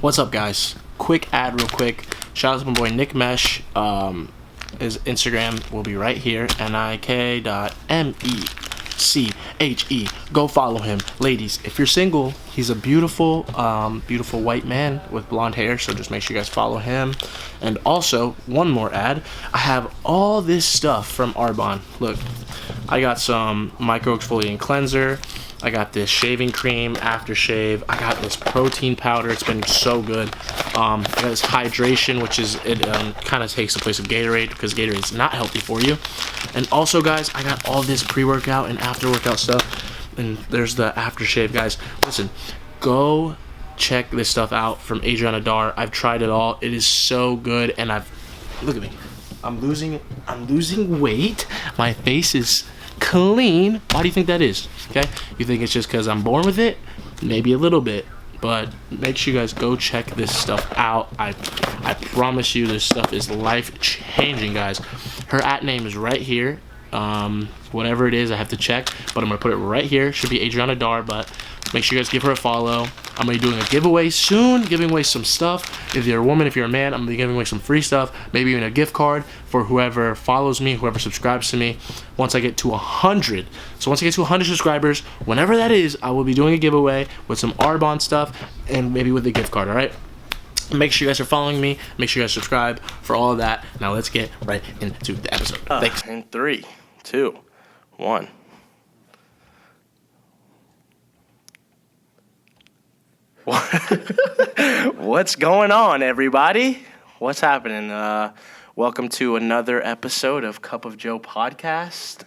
What's up, guys? Quick ad, real quick. Shout out to my boy Nick Mesh. His Instagram will be right here. NIK.MECHE. Go follow him, ladies. If you're single, he's a beautiful, beautiful white man with blonde hair. So just make sure you guys follow him. And also, one more ad. I have all this stuff from Arbonne. Look, I got some micro exfoliating cleanser. I got this shaving cream, aftershave. I got this protein powder. It's been so good. I got this hydration, which is, it kind of takes the place of Gatorade because Gatorade is not healthy for you. And also, guys, I got all this pre-workout and after-workout stuff. And there's the aftershave, guys. Listen, go check this stuff out from Adriana Dar. I've tried it all. It is so good. And look at me. I'm losing weight. My face is clean. Why do you think that is? Okay, you think it's just because I'm born with it? Maybe a little bit, but make sure you guys go check this stuff out. I promise you, this stuff is life changing, guys. Her @name is right here. Whatever it is, I have to check, but I'm gonna put it right here. Should be Adriana Dar, but make sure you guys give her a follow. I'm gonna be doing a giveaway soon, giving away some stuff. If you're a woman, if you're a man, I'm gonna be giving away some free stuff, maybe even a gift card for whoever follows me, whoever subscribes to me. Once I get to 100, so once I get to 100 subscribers, whenever that is, I will be doing a giveaway with some Arbonne stuff and maybe with a gift card. All right. Make sure you guys are following me. Make sure you guys subscribe for all of that. Now let's get right into the episode. Thanks. In 3, 2, 1. What's going on, everybody? What's happening? Welcome to another episode of Cup of Joe podcast.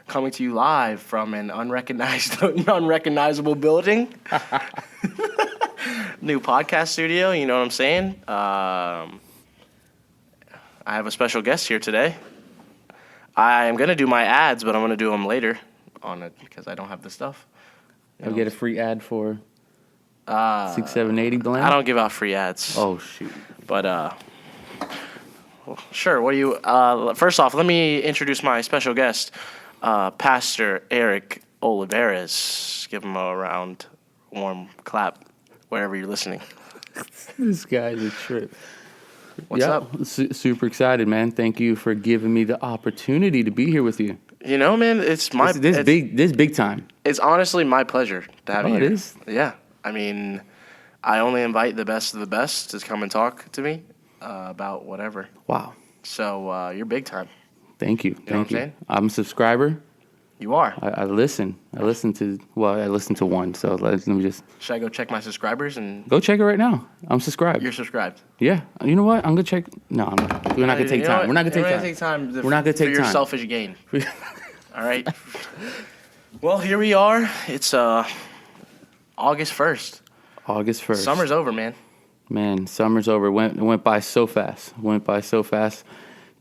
Coming to you live from an unrecognizable building. New podcast studio, you know what I'm saying? I have a special guest here today. I am going to do my ads, but I'm going to do them later on it because I don't have the stuff. I'll get a free ad for 6780 blend. I don't give out free ads. Oh shoot! But well, sure. What do you? First off, let me introduce my special guest, Pastor Erik Oliveras. Give him a round, warm clap wherever you're listening. This guy's a trip. What's up? Super excited, man. Thank you for giving me the opportunity to be here with you. You know, man, it's my this big time. It's honestly my pleasure to have you here. It is. Yeah. I mean, I only invite the best of the best to come and talk to me about whatever. Wow. So you're big time. Thank you. You know what I'm saying? I'm a subscriber. You are. I listen. I listen to one. So let me just. Should I go check my subscribers and go check it right now? I'm subscribed. You're subscribed. Yeah. You know what? I'm gonna check. No, we're not gonna take time. We're not gonna take time. We're not gonna take time for your selfish gain. All right. Well, here we are. It's August 1st. August 1st. Summer's over, man. Man, summer's over. It went by so fast.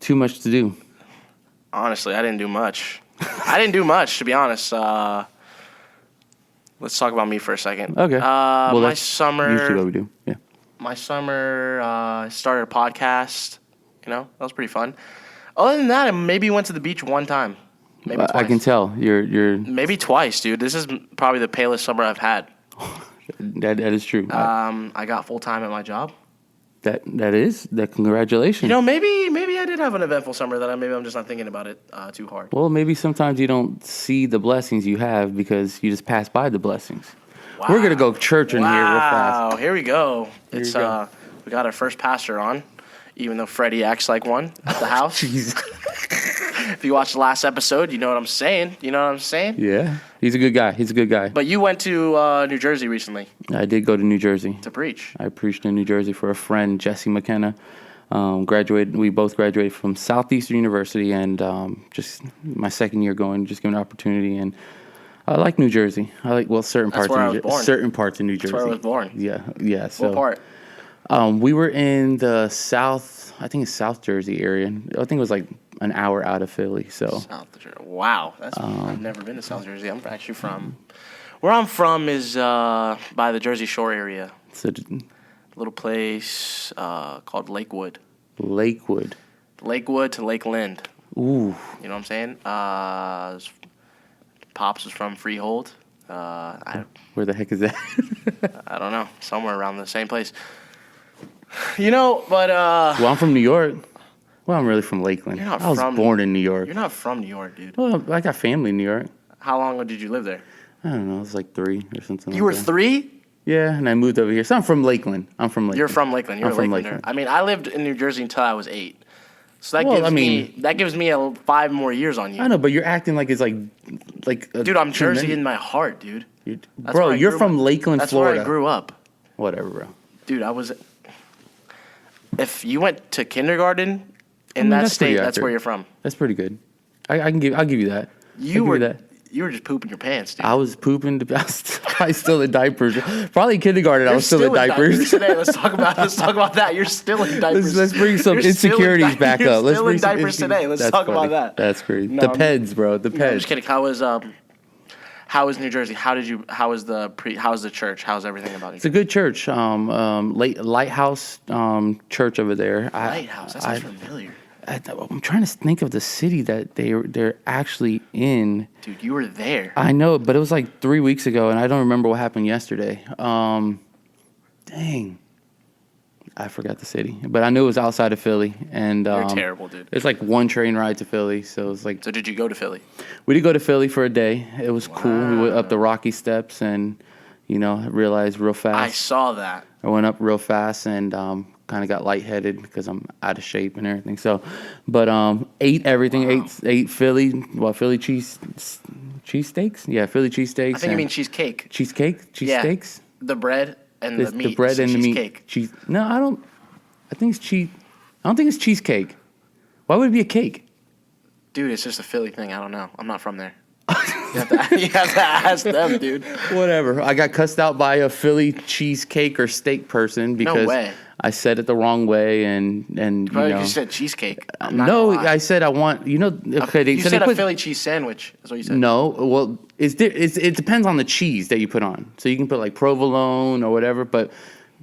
Too much to do. Honestly, I didn't do much. To be honest. Let's talk about me for a second. Okay. Well, my summer. Usually what we do. Yeah. My summer, started a podcast. You know, that was pretty fun. Other than that, I maybe went to the beach one time. Maybe twice. I can tell you're. Maybe twice, dude. This is probably the palest summer I've had. That is true. I got full time at my job. Congratulations. You know, maybe I did have an eventful summer that I'm just not thinking about it too hard. Well, maybe sometimes you don't see the blessings you have because you just pass by the blessings. Wow. We're gonna go church in here real fast. Wow, here we go. We got our first pastor on, even though Freddie acts like one at the house. Jeez. If you watched the last episode, you know what I'm saying. Yeah, he's a good guy. But you went to New Jersey recently. I did go to New Jersey to preach. I preached in New Jersey for a friend, Jesse McKenna. We both graduated from Southeastern University, and just my second year going, just given an opportunity. And I like New Jersey. Certain parts of New Jersey. Certain parts of New Jersey. That's where I was born. Yeah. So, what part? We were in the South. I think it's South Jersey area. I think it was like an hour out of Philly. So South Jersey. Wow, I've never been to South Jersey. I'm actually from. Where I'm from is by the Jersey Shore area. It's a little place called Lakewood. Lakewood to Lakeland. Ooh. You know what I'm saying? Pops was from Freehold. Where the heck is that? I don't know. Somewhere around the same place. You know, but Well, I'm from New York. Well, I'm really from Lakeland. You're not I was from- born in New York. you're not from New York, dude. Well, I got family in New York. How long did you live there? I don't know. It was like 3 or something. You were like that. 3? Yeah, and I moved over here. So I'm from Lakeland. You're from Lakeland. You're I'm a from Lakelander. Lakeland. I mean, I lived in New Jersey until I was 8. So that Well, gives I mean- that gives me 5 more years on you. I know, but you're acting like it's like a Dude, I'm Jersey tremendous- in my heart, dude. That's Bro, where I you're grew from up. Lakeland, That's Florida. where I grew up. Whatever, bro. Dude, if you went to kindergarten in mean, that that's state, pretty that's accurate. where you're from. That's pretty good. I'll give you that. You I'll give were you were just pooping your pants, dude. I was pooping. I was probably still in diapers. Probably kindergarten. I was still in diapers. Today. Let's talk about that. You're still in diapers. Let's bring some You're still in insecurities back you're up. Let's still bring in some diapers today. Let's That's talk funny. about that. That's great. No, The I'm- peds, bro. The No, I'm peds. just kidding. How is New Jersey? How is the church? How's everything about it? It's a good church. Lighthouse church over there. Lighthouse. That sounds familiar. I'm trying to think of the city that they're actually in. Dude, you were there. I know, but it was like 3 weeks ago, and I don't remember what happened yesterday. Dang. I forgot the city, but I knew it was outside of Philly, and You're terrible, dude. it's like one train ride to Philly, so it's like So did you go to Philly? we did go to Philly for a day. It was cool. We went up the Rocky Steps, and realized real I fast. saw that. I went up real fast and kind of got lightheaded because I'm out of shape and everything. So, but ate everything. Wow. Ate Philly cheesesteaks. Yeah, Philly cheesesteaks. I think you mean cheesecake. cheesecake, cheesesteaks. The bread and the meat. The bread It's a and the meat. cheesecake. Cheese. No, I don't. I think it's cheese. I don't think it's cheesecake. Why would it be a cake? Dude, it's just a Philly thing. I don't know. I'm not from there. You have to ask them, dude. Whatever. I got cussed out by a Philly cheesecake or steak person because way. I said it the wrong way and Probably you said cheesecake. I'm not no, gonna lie. I said I want okay. You said a Philly cheese sandwich. That's what you said. No, well, it depends on the cheese that you put on. So you can put like provolone or whatever, but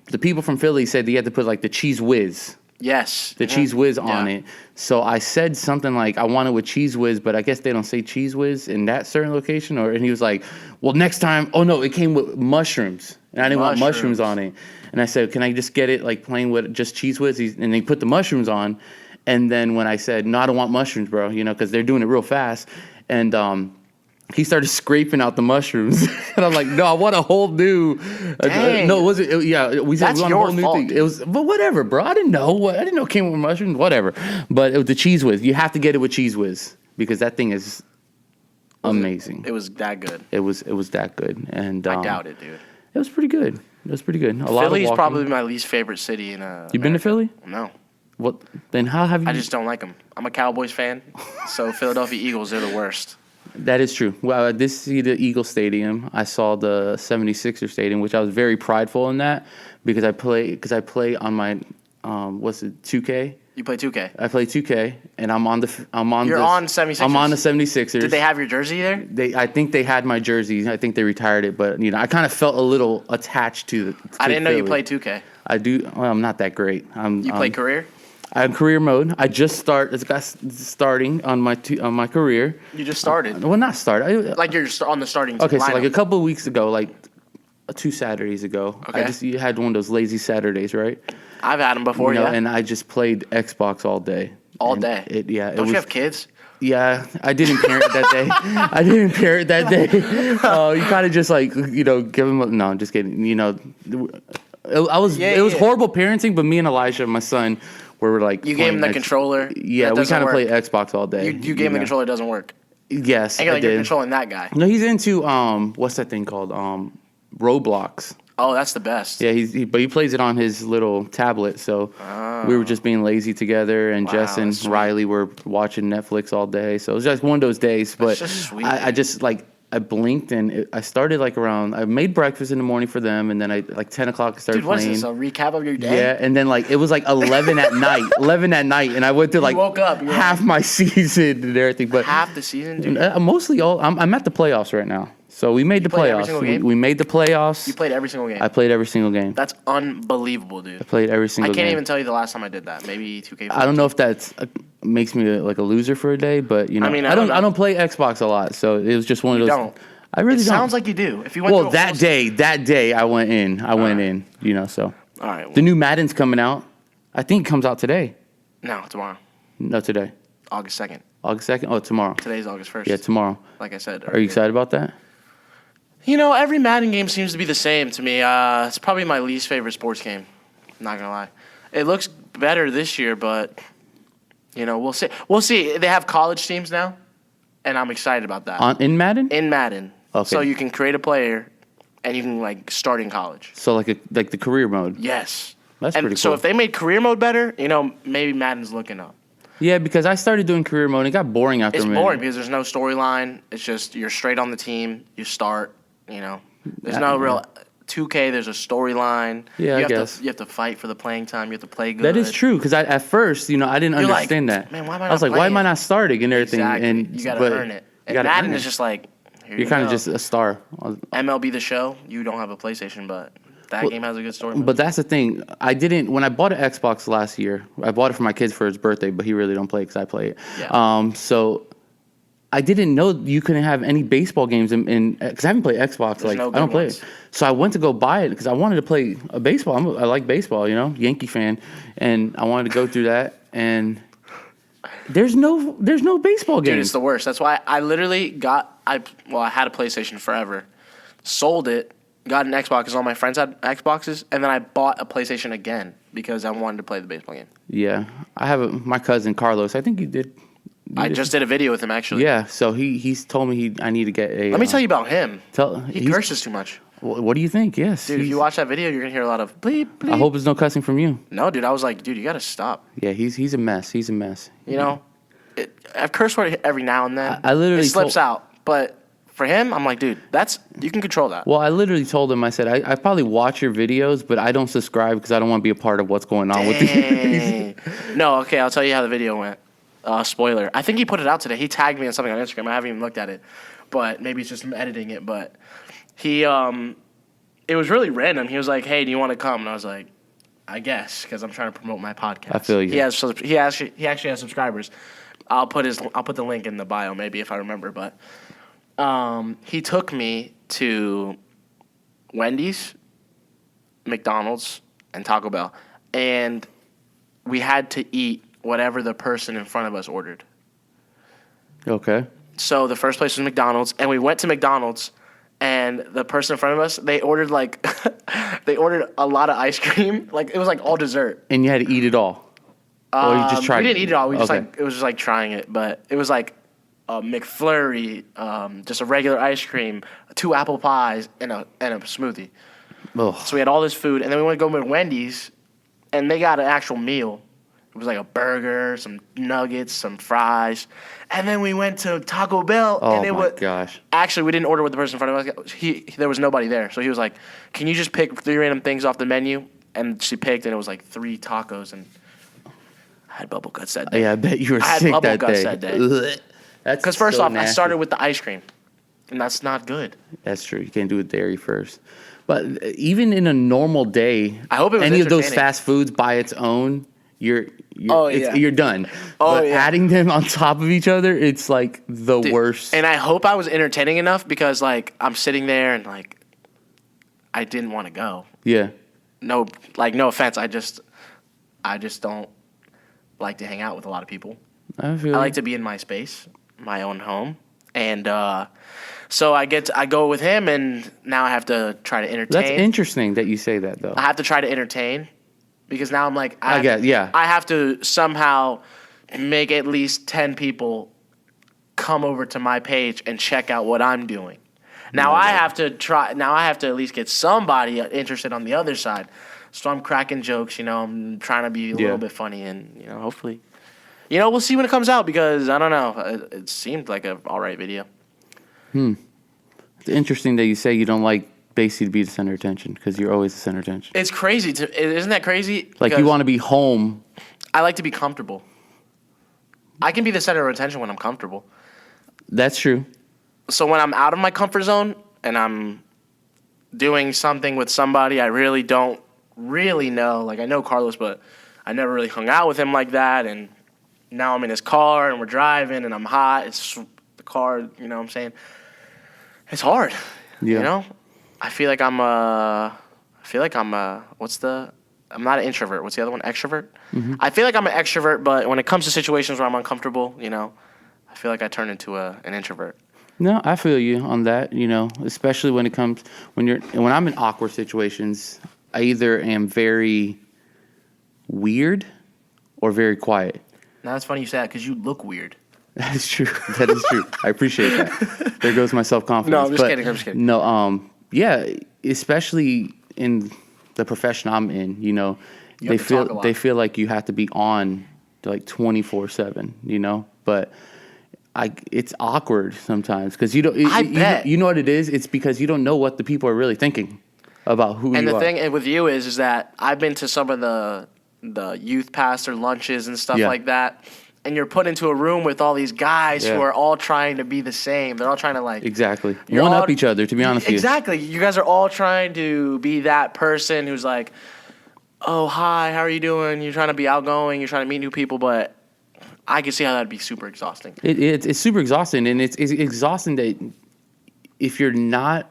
the people from Philly said you had to put like the cheese whiz. Yes. The cheese whiz Yeah. on it. So I said something like, I want it with cheese whiz, but I guess they don't say cheese whiz in that certain location. And he was like, well, next time, oh no, it came with mushrooms. And I didn't want mushrooms on it. And I said, can I just get it like plain with just cheese whiz? And they put the mushrooms on. And then when I said, no, I don't want mushrooms, bro, because they're doing it real fast. And he started scraping out the mushrooms. And I'm like, no, I want a whole new. Dang. No, was it? Yeah, we said That's we want a your whole new fault, thing. dude. It was, but whatever, bro. I didn't know. I didn't know it came with mushrooms. Whatever. But it was the cheese whiz. You have to get it with cheese whiz because that thing is amazing. It was that good. It was that good, and I doubt it, dude. It was pretty good. It was pretty good. Philly's of probably my least favorite city in You been to Philly? No. What? Then how have you? I just don't like them. I'm a Cowboys fan, so Philadelphia Eagles, they're the worst. That is true. Well, I did see the Eagle Stadium. I saw the 76er Stadium, which I was very prideful in that because I play on my 2K. You play 2K. I play 2K, and I'm on You're on 76ers. I'm on the 76ers. Did they have your jersey there? I think they had my jersey. I think they retired it, but I kind of felt a little attached to. I didn't know you Philly. played 2K. I do. Well, I'm not that great. You play career? I'm career mode. I just starting on my career. You just started. Well, not start. Like you're on the starting Okay, lineup. so like a couple of weeks ago, like 2 Saturdays ago, Okay. you had one of those lazy Saturdays, right? I've had them before, yeah. And I just played Xbox all day. All And day? Don't was, you have kids? Yeah, I didn't parent that day. I didn't parent that day. You kind of just like give them. No, I'm just kidding. It was horrible parenting, but me and Elijah, my son, were like. You gave him the controller. Yeah, That we doesn't kind of work. play Xbox all day. You gave him the controller, it doesn't work. Yes, And you're I like, you're did. controlling that guy. No, he's into what's that thing called? Roblox. Oh, that's the best. Yeah, but he plays it on his little tablet. So we were just being lazy together, and Wow, Jess and that's sweet. Riley were watching Netflix all day. So it was just one of those days. But just sweet, I just I blinked and I started like around. I made breakfast in the morning for them, and then I like 10 o'clock I started Dude, what is playing. this, a recap of your day? Yeah, and then like it was like 11 at night, 11 at night, and I went through like woke up, you were half my season and everything. But Half the season, dude? mostly all. I'm at the playoffs right now, so we made the played every playoffs. single game? We made the playoffs. You played every single game? I played every single game. That's unbelievable, dude. I played every single I can't game. even tell you the last time I did that. Maybe 2K. I don't know if that's makes me like a loser for a day, but I mean, I I don't know. don't play Xbox a lot, so it was just one of You those. don't? I really don't. Sounds like you do. If you went Well, to a that day I went in. So. All right. Well, The new Madden's coming out. I think it comes out today. no, tomorrow. No, today. August 2nd. August 2nd? Oh, tomorrow. Today's August 1st. Yeah, tomorrow. Like I said. Are you excited about that? You know, every Madden game seems to be the same to me. It's probably my least favorite sports game. I'm not going to lie. It looks better this year, but, you know, we'll see. We'll see. They have college teams now, and I'm excited about that. In Madden? In Madden. Okay. So you can create a player, and you can, like, start in college. So like the career mode. Yes. That's and pretty cool. so if they made career mode better, you know, maybe Madden's looking up. Yeah, because I started doing career mode. It got boring after a minute. It's boring because there's no storyline. It's just you're straight on the team. You start, you know. There's no real 2K. There's a storyline. Yeah, I guess. You have to fight for the playing time. You have to play good. That is true, because at first, you know, I didn't understand that. Man, why am I was not like, why am I playing? not starting and everything? Exactly. And You got to earn it. And Madden is just like, here you're kind of just a star. MLB The Show. You don't have a PlayStation, but that game has a good story. But that's the thing. When I bought an Xbox last year, I bought it for my kids for his birthday, but he really don't play because I play it. Yeah. So I didn't know you couldn't have any baseball games in because I haven't played Xbox. There's no I don't good play ones. it. So I went to go buy it because I wanted to play a baseball. I like baseball, you know, Yankee fan, and I wanted to go through that. And there's no baseball games. Dude, it's the worst. That's why I literally I had a PlayStation forever, sold it, got an Xbox because all my friends had Xboxes, and then I bought a PlayStation again because I wanted to play the baseball game. Yeah, I have my cousin Carlos. I think he did. I just did a video with him actually. Yeah, so he's told me I need to get a. Let me tell you about him. He he's- curses too much. What do you think? Yes, Dude, if you watch that video, you're gonna hear a lot of bleep, bleep. I hope there's no cussing from you. No, dude, I was like, dude, you gotta stop. Yeah, he's a mess. He's a mess. You know, I've cursed word every now and then. I literally it slips out, but for him, I'm like, dude, you can control that. Well, I literally told him. I said I probably watch your videos, but I don't subscribe because I don't want to be a part of what's going on with these. No, okay, I'll tell you how the video went. Spoiler. I think he put it out today. He tagged me on something on Instagram. I haven't even looked at it, but maybe it's just him editing it. But he, it was really random. He was like, "Hey, do you want to come?" And I was like, "I guess," because I'm trying to promote my podcast. I feel you. He actually has subscribers. I'll put the link in the bio maybe if I remember. But he took me to Wendy's, McDonald's, and Taco Bell, and we had to eat whatever the person in front of us ordered. Okay. So the first place was McDonald's, and we went to McDonald's, and the person in front of us, they ordered they ordered a lot of ice cream. Like it was like all dessert. And you had to eat it all. Or you just tried. We didn't eat it all. We just Okay. it was just like trying it, but it was like a McFlurry, just a regular ice cream, 2 apple pies, and a smoothie. Ugh. So we had all this food, and then we went to go to Wendy's, and they got an actual meal. It was like a burger, some nuggets, some fries. And then we went to Taco Bell. Oh, and my gosh. Actually, we didn't order with the person in front of us. There was nobody there. So he was like, can you just pick 3 random things off the menu? And she picked, and it was like 3 tacos. And I had bubble guts that day. Yeah, I bet you were I had sick bubble that guts day. that day. Ugh. That's Because first so off, I nasty. started with the ice cream. And that's not good. That's true. You can't do it dairy first. But even in a normal day, I hope it was any of those entertaining. fast foods by its own, you're done. Oh, but yeah. adding them on top of each other, it's like the worst. And I hope I was entertaining enough because, like, I'm sitting there and, like, I didn't want to go. Yeah. No offense. I just don't like to hang out with a lot of people. I I like to be in my space, my own home. And so I go with him, and now I have to try to entertain. That's interesting that you say that, though. I have to try to entertain because now I'm like, I have to somehow make at least 10 people come over to my page and check out what I'm doing. Now I have to at least get somebody interested on the other side. So I'm cracking jokes, I'm trying to be a little bit funny, and hopefully, we'll see when it comes out because I don't know. It seemed like an all right video. It's interesting that you say you don't like basically to be the center of attention because you're always the center of attention. It's crazy. Isn't that crazy? Like you Because want to be home. I like to be comfortable. I can be the center of attention when I'm comfortable. That's true. So when I'm out of my comfort zone and I'm doing something with somebody I really don't really know, like I know Carlos, but I never really hung out with him like that, and now I'm in his car and we're driving and I'm hot. It's the car, you know what I'm saying? It's hard. Yeah. You know, I feel like I'm not an introvert. What's the other one? Extrovert. Mm-hmm. I feel like I'm an extrovert, but when it comes to situations where I'm uncomfortable, you know, I feel like I turn into an introvert. No, I feel you on that, you know, especially when I'm in awkward situations, I either am very weird or very quiet. Now, that's funny you say that because you look weird. That is true. That is true. I appreciate that. There goes my self-confidence. No, I'm just kidding. No, yeah, especially in the profession I'm in, you know, they feel like you have to be on like 24/7, you know, but it's awkward sometimes because you don't. You know what it is? It's because you don't know what the people are really thinking about who you are. And the thing with you is that I've been to some of the youth pastor lunches and stuff like that, and you're put into a room with all these guys who are all trying to be the same. They're all trying to exactly one up each other. To be honest with you, exactly. You guys are all trying to be that person who's like, oh hi, how are you doing? You're trying to be outgoing. You're trying to meet new people, but I can see how that'd be super exhausting. It's super exhausting, and it's exhausting that if you're not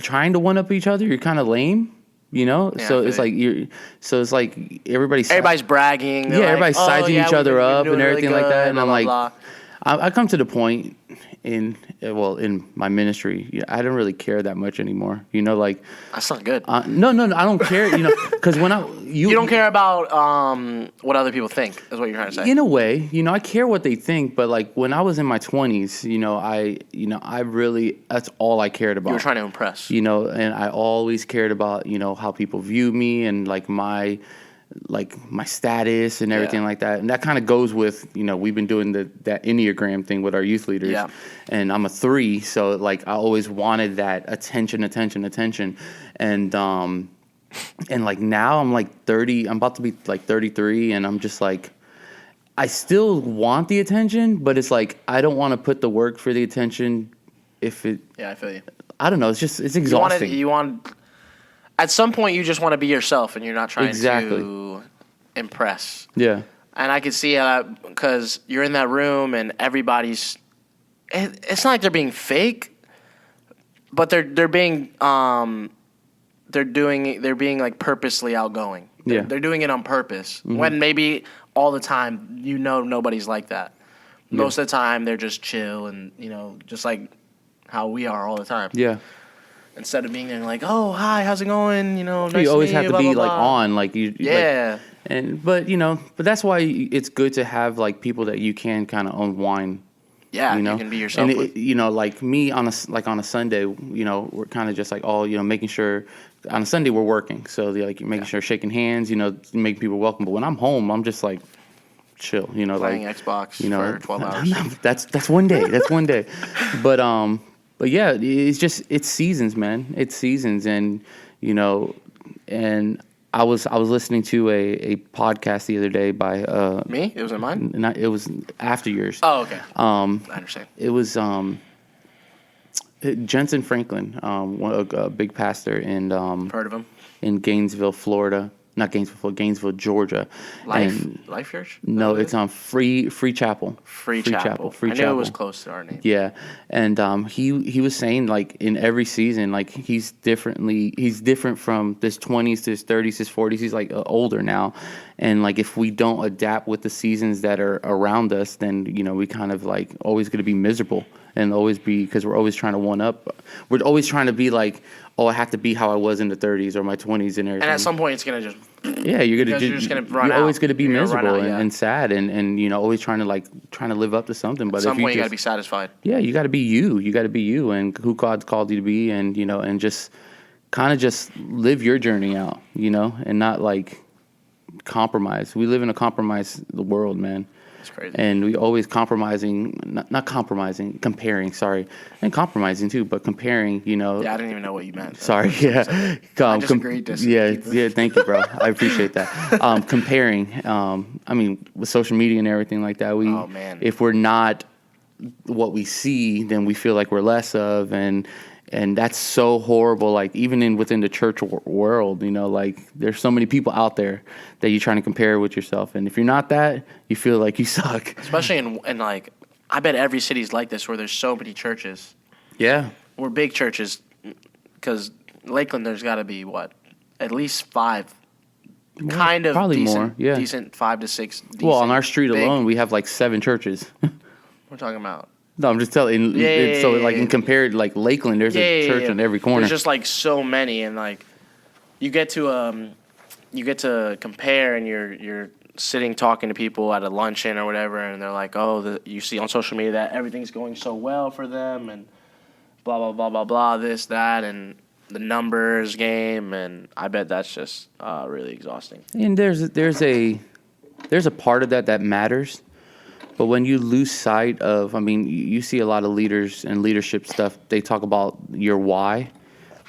trying to one up each other, you're kind of lame, you know. Yeah, so it's like everybody's bragging. Everybody's sizing each other up and everything really like that. And blah, I'm like, blah. I come to the point in my ministry, I don't really care that much anymore. You know, like that's not good. No, I don't care. You know, because you don't care about what other people think. Is what you're trying to say. In a way, you know, I care what they think, but like when I was in my 20s, I really that's all I cared about. You were trying to impress. You know, and I always cared about how people view me and like my status and everything like that. And that kind of goes with, we've been doing that Enneagram thing with our youth leaders. Yeah. And I'm a 3, so like I always wanted that attention. And like now I'm like 30, I'm about to be like 33, and I'm just like, I still want the attention, but it's like I don't want to put the work for the attention if it... Yeah, I feel you. I don't know, it's exhausting. You want at some point, you just want to be yourself, and you're not trying to impress. Yeah. And I can see how that, because you're in that room, and everybody's. It's not like they're being fake, but they're being they're being like purposely outgoing. They're doing it on purpose. Mm-hmm. When maybe all the time nobody's like that. Most of the time they're just chill and just like how we are all the time. Yeah. Instead of being there like, oh hi, how's it going? Nice you always to have you, to blah, be blah, like blah. on, like you. Yeah. But that's why it's good to have like people that you can kind of unwind. Yeah, you can be yourself. And like me on a Sunday, we're kind of just like all making sure on a Sunday we're working, so like making sure shaking hands, making people welcome. But when I'm home, I'm just like chill, playing like Xbox for 12 hours. No, that's one day. That's one day. But yeah, it's seasons, man. It's seasons, and and I was listening to a podcast the other day by me. It was in mine. It was after yours. Oh, okay. I understand. It was Jensen Franklin, a big pastor in heard of him in Gainesville, Florida. Not Gainesville, Georgia. Life Church? No, it's on Free Chapel. Free Chapel. I knew it was close to our name. Yeah, and he was saying like in every season, like he's different from his 20s to his 30s, his 40s. He's like older now, and like if we don't adapt with the seasons that are around us, then we kind of like always going to be miserable and always be, because we're always trying to one up. We're always trying to be like, oh, I have to be how I was in the 30s or my 20s and everything. And at some point, it's gonna just you're just gonna run out. You're always gonna be miserable and sad and always trying to live up to something. But at some point, you gotta be satisfied. Yeah, you gotta be you. You gotta be you and who God's called you to be, and and just kind of just live your journey out, and not like compromise. We live in a compromised world, man. It's crazy. And we always compromising, not compromising, comparing, sorry. And compromising too, but comparing, Yeah, I didn't even know what you meant. Sorry, yeah. I just agreed to yeah, thank you, bro. I appreciate that. Comparing, with social media and everything like that, if we're not what we see, then we feel like we're less of, and that's so horrible. Like even within the church world, like there's so many people out there that you're trying to compare with yourself, and if you're not that, you feel like you suck. Especially in like, I bet every city's like this, where there's so many churches. Yeah. We're big churches, because Lakeland, there's got to be, at least 5 kind of probably decent, more, yeah. decent 5 to 6 decent, Well, on our street big. alone, we have like 7 churches. We're talking about. No, I'm just telling. So like in compared like Lakeland, there's a church on every corner. There's just like so many, and like you get to compare, and you're sitting talking to people at a luncheon or whatever, and they're like, oh, you see on social media that everything's going so well for them, and blah blah blah blah blah, this that, and the numbers game, and I bet that's just really exhausting. And there's a part of that matters. But when you lose sight of, I mean, you see a lot of leaders and leadership stuff. They talk about your why,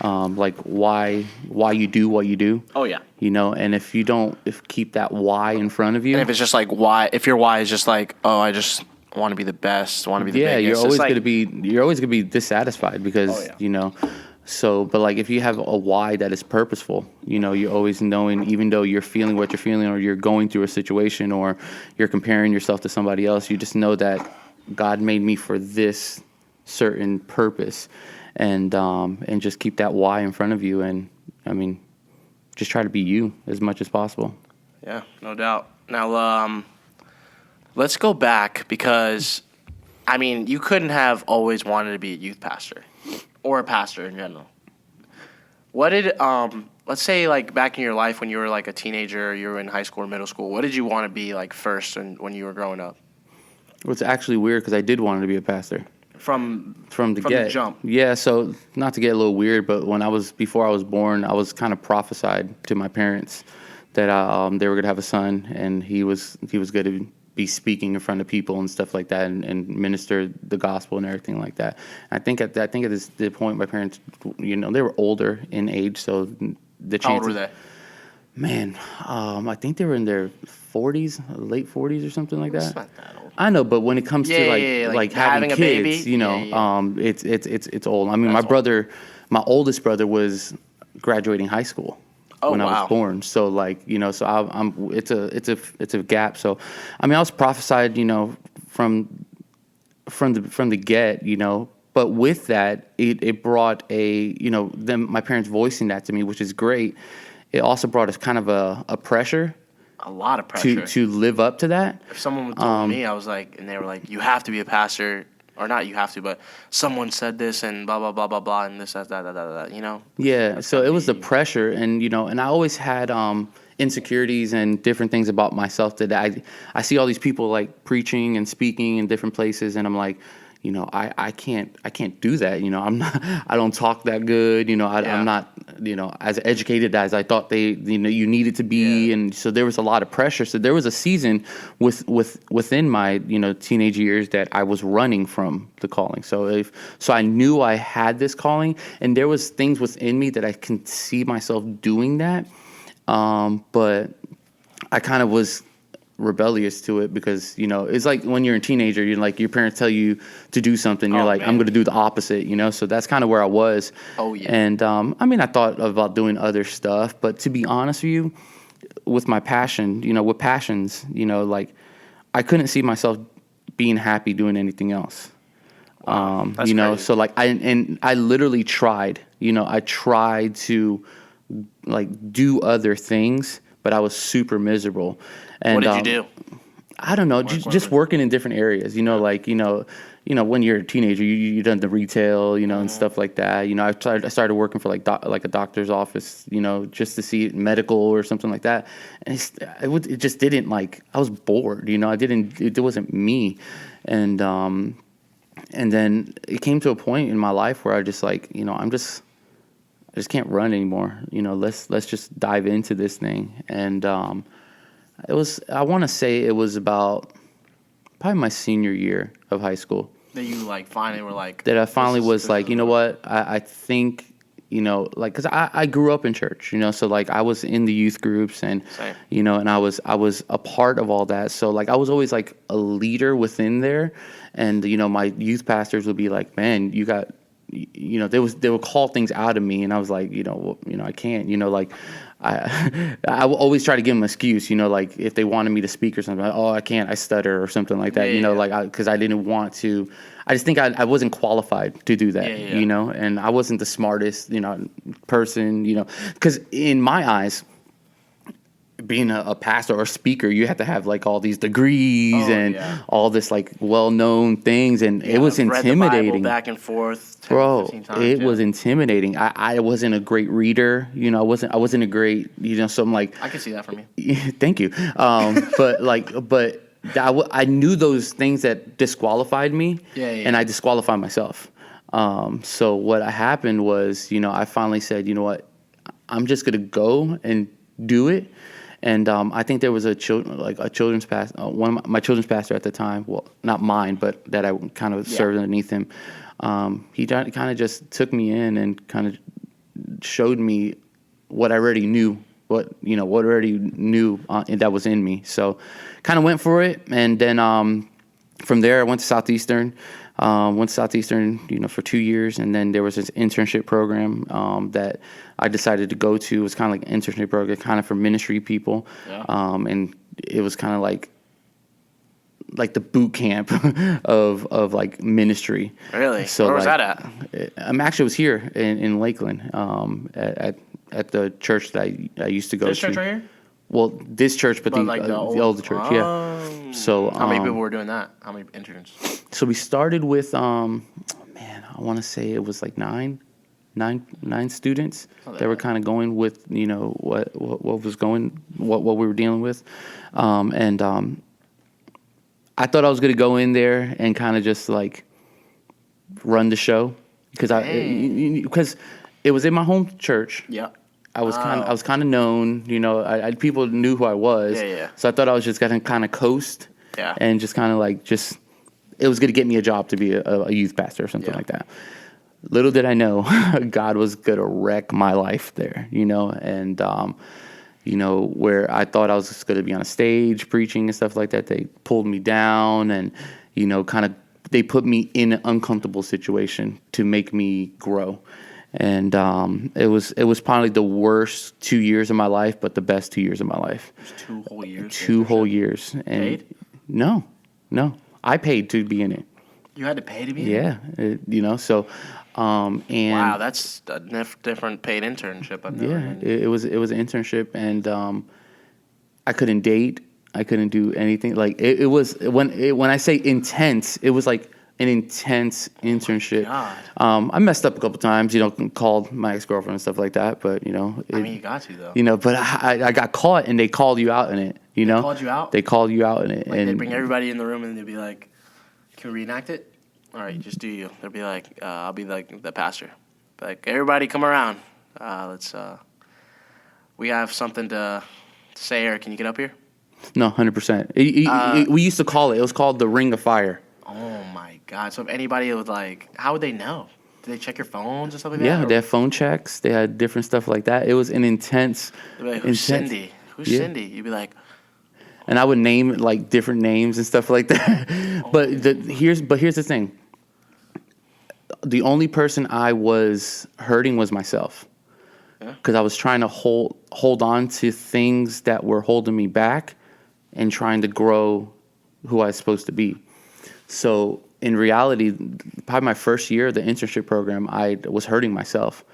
like why you do what you do. Oh yeah. And if you don't keep that why in front of you, and if it's just like why, if your why is just like, oh, I just want to be the best, want to be the biggest. you're always gonna be dissatisfied because So, but like if you have a why that is purposeful, you're always knowing, even though you're feeling what you're feeling, or you're going through a situation, or you're comparing yourself to somebody else, you just know that God made me for this certain purpose, and just keep that why in front of you, and I mean, just try to be you as much as possible. Yeah, no doubt. Now, let's go back, because, I mean, you couldn't have always wanted to be a youth pastor. Or a pastor in general. What did, let's say, like, back in your life when you were, like, a teenager, or you were in high school or middle school, what did you want to be, like, first when you were growing up? Well, it's actually weird, because I did want to be a pastor. From the jump? Yeah, so, not to get a little weird, but before I was born, I was kind of prophesied to my parents that they were going to have a son, and he was going to be speaking in front of people and stuff like that, and minister the gospel and everything like that. I think at the point, my parents, they were older in age, so the chances. How old were they? Man, I think they were in their 40s, late 40s or something like that. It's not that old. I know, but when it comes to like having kids, a baby, it's old. I mean, my oldest brother was graduating high school. When I was born, so like so it's a gap. So I mean, I was prophesied, from the get, But with that, it brought them, my parents voicing that to me, which is great. It also brought us kind of a pressure. A lot of pressure to live up to that. If someone told me, I was like, and they were like, you have to be a pastor. Or not you have to, but someone said this and blah, blah, blah, blah, blah, and this, that, Yeah, so it was the pressure, and, and I always had insecurities and different things about myself that I see all these people, like, preaching and speaking in different places, and I'm like, I can't do that. I don't talk that good. I'm not, as educated as I thought you needed to be. Yeah. And so there was a lot of pressure. So there was a season within my, teenage years that I was running from the calling. So I knew I had this calling, and there was things within me that I can see myself doing that. But I kind of was rebellious to it, because it's like when you're a teenager, you're like, your parents tell you to do something, you're like, man, I'm going to do the opposite, so that's kind of where I was. Oh yeah. And I mean, I thought about doing other stuff, but to be honest with you, with my passion, with passions, like, I couldn't see myself being happy doing anything else. Wow, that's crazy. So like I literally tried, I tried to like do other things, but I was super miserable. And, what did you do? I don't know, just working in different areas. Like when you're a teenager, you done the retail, and stuff like that. I started working for like a doctor's office, just to see medical or something like that. And it just didn't, like, I was bored. It wasn't me. And then it came to a point in my life where I just like, I just can't run anymore. Let's just dive into this thing. And I want to say it was about probably my senior year of high school. That you like finally were like. That I finally was like, you know what? I think, like, because I grew up in church, so like I was in the youth groups, and Same. And I was a part of all that. So like I was always like a leader within there, and my youth pastors would be like, man, you got. They would call things out of me, and I was like, I can't, like, I will always try to give them an excuse, like if they wanted me to speak or something, like, oh, I can't, I stutter or something like that, because I didn't want to. I just think I wasn't qualified to do that, and I wasn't the smartest, person, because in my eyes, being a pastor or a speaker, you have to have like all these degrees all this like well-known things, and it was intimidating. Read the Bible back and forth, 10, bro. 15 times, it was intimidating. I wasn't a great reader, I wasn't a great, so I'm like, I can see that from you. Thank you. But I knew those things that disqualified me, and I disqualified myself. So what happened was, I finally said, you know what, I'm just gonna go and do it. And I think there was a children's pastor, my children's pastor at the time. Well, not mine, but that I kind of served underneath him. He kind of just took me in and kind of showed me what I already knew, what already knew that was in me. So, kind of went for it, and then from there I went to Southeastern. For 2 years, and then there was this internship program that I decided to go to. It was kind of like an internship program, kind of for ministry people, and it was kind of like the boot camp of like ministry. Really? So where was that at? Actually was here in Lakeland, at the church that I used to go to. This church right here? Well, this church, but the older church, So how many people were doing that? How many interns? So we started with, I want to say it was like nine students that were kind of going with, what was going, what we were dealing with, and I thought I was going to go in there and kind of just like run the show because it was in my home church. Yeah. I was kind of known, people knew who I was. Yeah. So I thought I was just gonna kind of coast. Yeah. And just kind of like it was gonna get me a job to be a youth pastor or something like that. Little did I know, God was gonna wreck my life there, and where I thought I was just gonna be on a stage preaching and stuff like that, they pulled me down and they put me in an uncomfortable situation to make me grow. And it was probably the worst 2 years of my life, but the best 2 years of my life. It was 2 whole years. 2 whole years. And paid? No, I paid to be in it. You had to pay to be in it? Yeah, so. And wow, that's a different paid internship. It was an internship, and I couldn't date. I couldn't do anything. Like it was when I say intense, it was like an intense internship. Oh I messed up a couple times, called my ex-girlfriend and stuff like that, but you got to though. But I got caught and they called you out in it, They called you out? They called you out in it. Like, they'd bring everybody in the room and they'd be like, can we reenact it? All right, just do you. They'll be like, I'll be like the pastor. Be like, everybody come around. We have something to say, Eric. Can you get up here? No, 100%. We used to call it was called the Ring of Fire. Oh my God! So if anybody would how would they know? Did they check your phones or something like that? Yeah, they had phone checks. They had different stuff like that. It was an intense. They'd be like, who's Cindy? Who's Cindy? You'd be like. And I would name like different names and stuff like that. But here's the thing. The only person I was hurting was myself, because I was trying to hold on to things that were holding me back, and trying to grow who I was supposed to be. So in reality, probably my first year of the internship program, I was hurting myself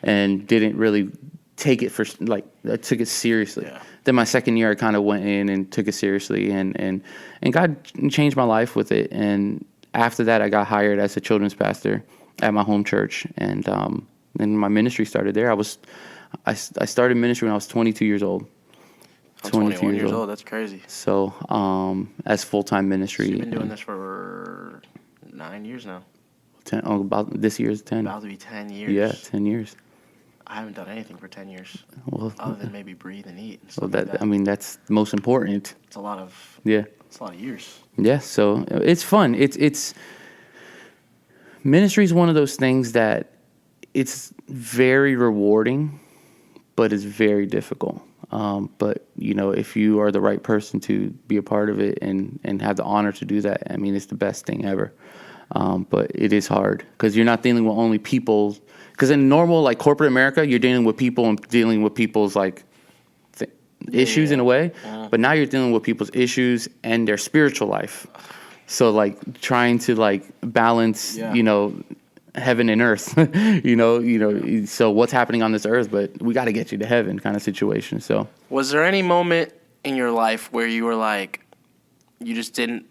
and didn't really take it I took it seriously. Yeah. Then my second year, I kind of went in and took it seriously, and God changed my life with it. And after that, I got hired as a children's pastor at my home church, and then my ministry started there. I started ministry when I was 22 years old. I'm 21 years old. That's crazy. So, as full-time ministry. So you've been doing this for 9 years now. About this year's 10. About to be 10 years. Yeah, 10 years. I haven't done anything for 10 years. Well, other than maybe breathe and eat. And well, that's the most important. It's a lot of. Yeah. It's a lot of years. Yeah. So it's fun. It's ministry is one of those things that it's very rewarding, but it's very difficult. But if you are the right person to be a part of it and have the honor to do that, I mean, it's the best thing ever. But it is hard because you're not dealing with only people. Because in normal, like corporate America, you're dealing with people and dealing with people's like issues in a way, but now you're dealing with people's issues and their spiritual life. So like trying to like balance, heaven and earth, so what's happening on this earth, but we got to get you to heaven kind of situation. So was there any moment in your life where you were like, you just didn't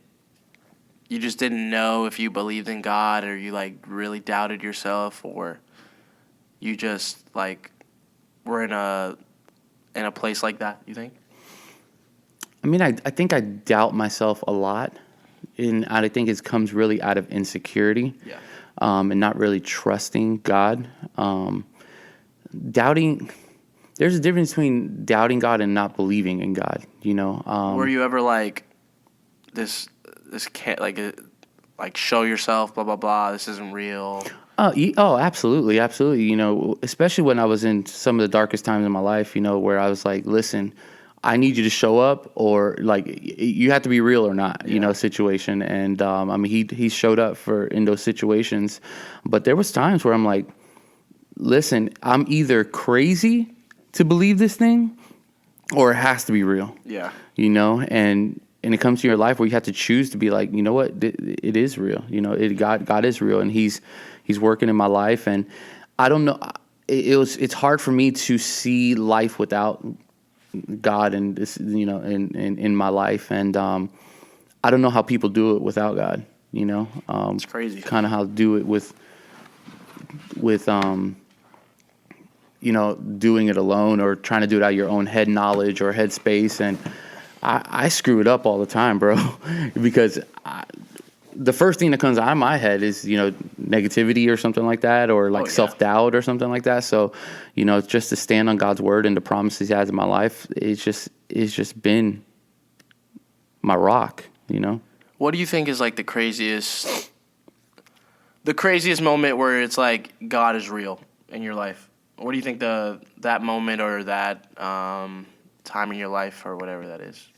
know if you believed in God, or you like really doubted yourself, or you just like were in a place like that, you think? I mean, I think I doubt myself a lot, and I think it comes really out of insecurity, and not really trusting God. Doubting, there's a difference between doubting God and not believing in God. Were you ever like this can't like show yourself, blah blah blah, this isn't real? Absolutely. Especially when I was in some of the darkest times in my life, where I was like, listen, I need you to show up, or like you have to be real or not, situation. And I mean, he showed up in those situations, but there was times where I'm like, listen, I'm either crazy to believe this thing, or it has to be real. Yeah. And it comes to your life where you have to choose to be like, you know what, it is real. God is real, and He's working in my life. And I don't know, it's hard for me to see life without God and this, in my life. And I don't know how people do it without God. It's crazy. Kind of how to do it with doing it alone, or trying to do it out of your own head knowledge or head space. And I screw it up all the time, bro, because the first thing that comes out of my head is, negativity or something like that, or like self-doubt or something like that. So, just to stand on God's word and the promises He has in my life, it's just been my rock, What do you think is like the craziest moment where it's like God is real in your life? What do you think that moment, or that time in your life, or whatever that is?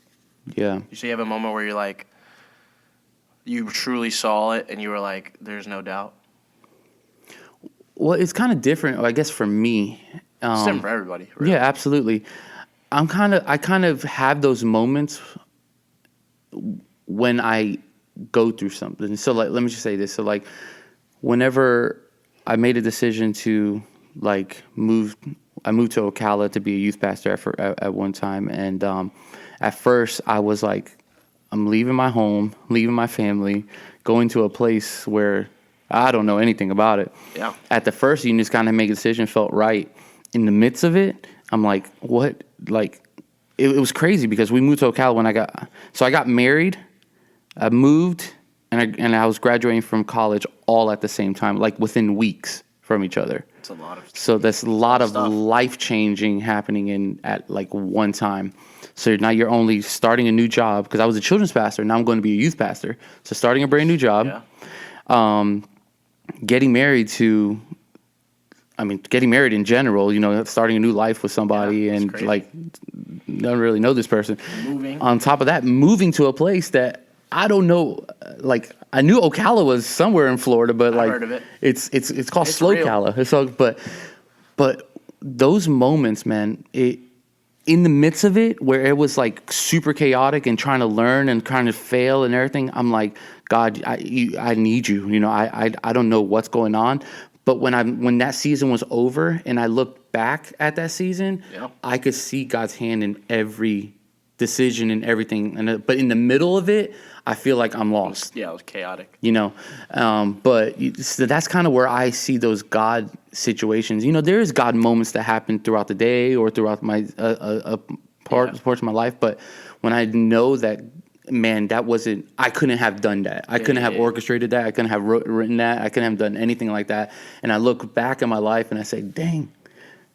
Yeah. You say you have a moment where you're like, you truly saw it and you were like, there's no doubt? Well, it's kind of different, I guess, for me. It's different for everybody. Really. Yeah, absolutely. I kind of have those moments when I go through something. So like, let me just say this. So like, whenever I made a decision to like I moved to Ocala to be a youth pastor at one time. And at first I was like, I'm leaving my home, leaving my family, going to a place where I don't know anything about it. Yeah. At the first, you just kind of make a decision, felt right. In the midst of it, I'm like, what? Like, it was crazy because we moved to Ocala when I got married, I moved, and I was graduating from college all at the same time, like within weeks from each other. It's a lot of So there's a lot of stuff. life-changing happening at like one time. So now you're only starting a new job, because I was a children's pastor, now I'm going to be a youth pastor. So starting a brand new job, getting married in general, starting a new life with somebody, and like don't really know this person. Moving. On top of that, moving to a place that I don't know, like I knew Ocala was somewhere in Florida, but like heard of it. It's called Slocala. So, but those moments, man, in the midst of it, where it was like super chaotic and trying to learn and trying to fail and everything, I'm like, God, I need you. I don't know what's going on. But when that season was over and I looked back at that season, I could see God's hand in every decision and everything. But in the middle of it, I feel like I'm lost. Yeah, it was chaotic. So that's kind of where I see those God situations. There is God moments that happen throughout the day or throughout my parts of my life. But when I know that, man, that wasn't, I couldn't have done that. I couldn't have orchestrated that. I couldn't have written that. I couldn't have done anything like that. And I look back at my life and I say, dang,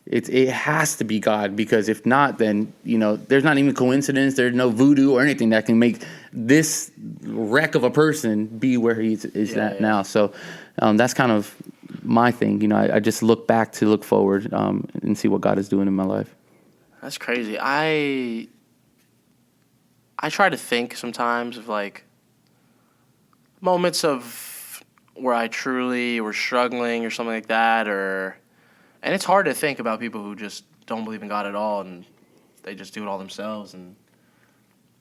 it has to be God, because if not, then, there's not even coincidence. There's no voodoo or anything that can make this wreck of a person be where he is at now. So that's kind of my thing. I just look back to look forward and see what God is doing in my life. That's crazy. I try to think sometimes of like moments of where I truly were struggling or something like that, and it's hard to think about people who just don't believe in God at all, and they just do it all themselves, and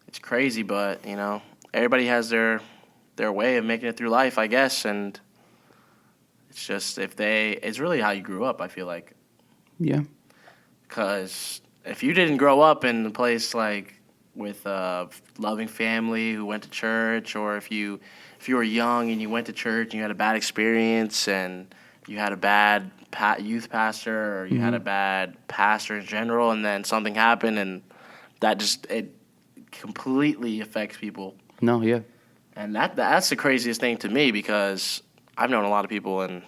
it's crazy. But everybody has their way of making it through life, I guess, and it's just it's really how you grew up. I feel like. Yeah. Because if you didn't grow up in a place like with a loving family who went to church, or if you were young and you went to church and you had a bad experience and you had a bad youth pastor, or you had a bad pastor in general, and then something happened and that it completely affects people. No, yeah. And that's the craziest thing to me, because I've known a lot of people, and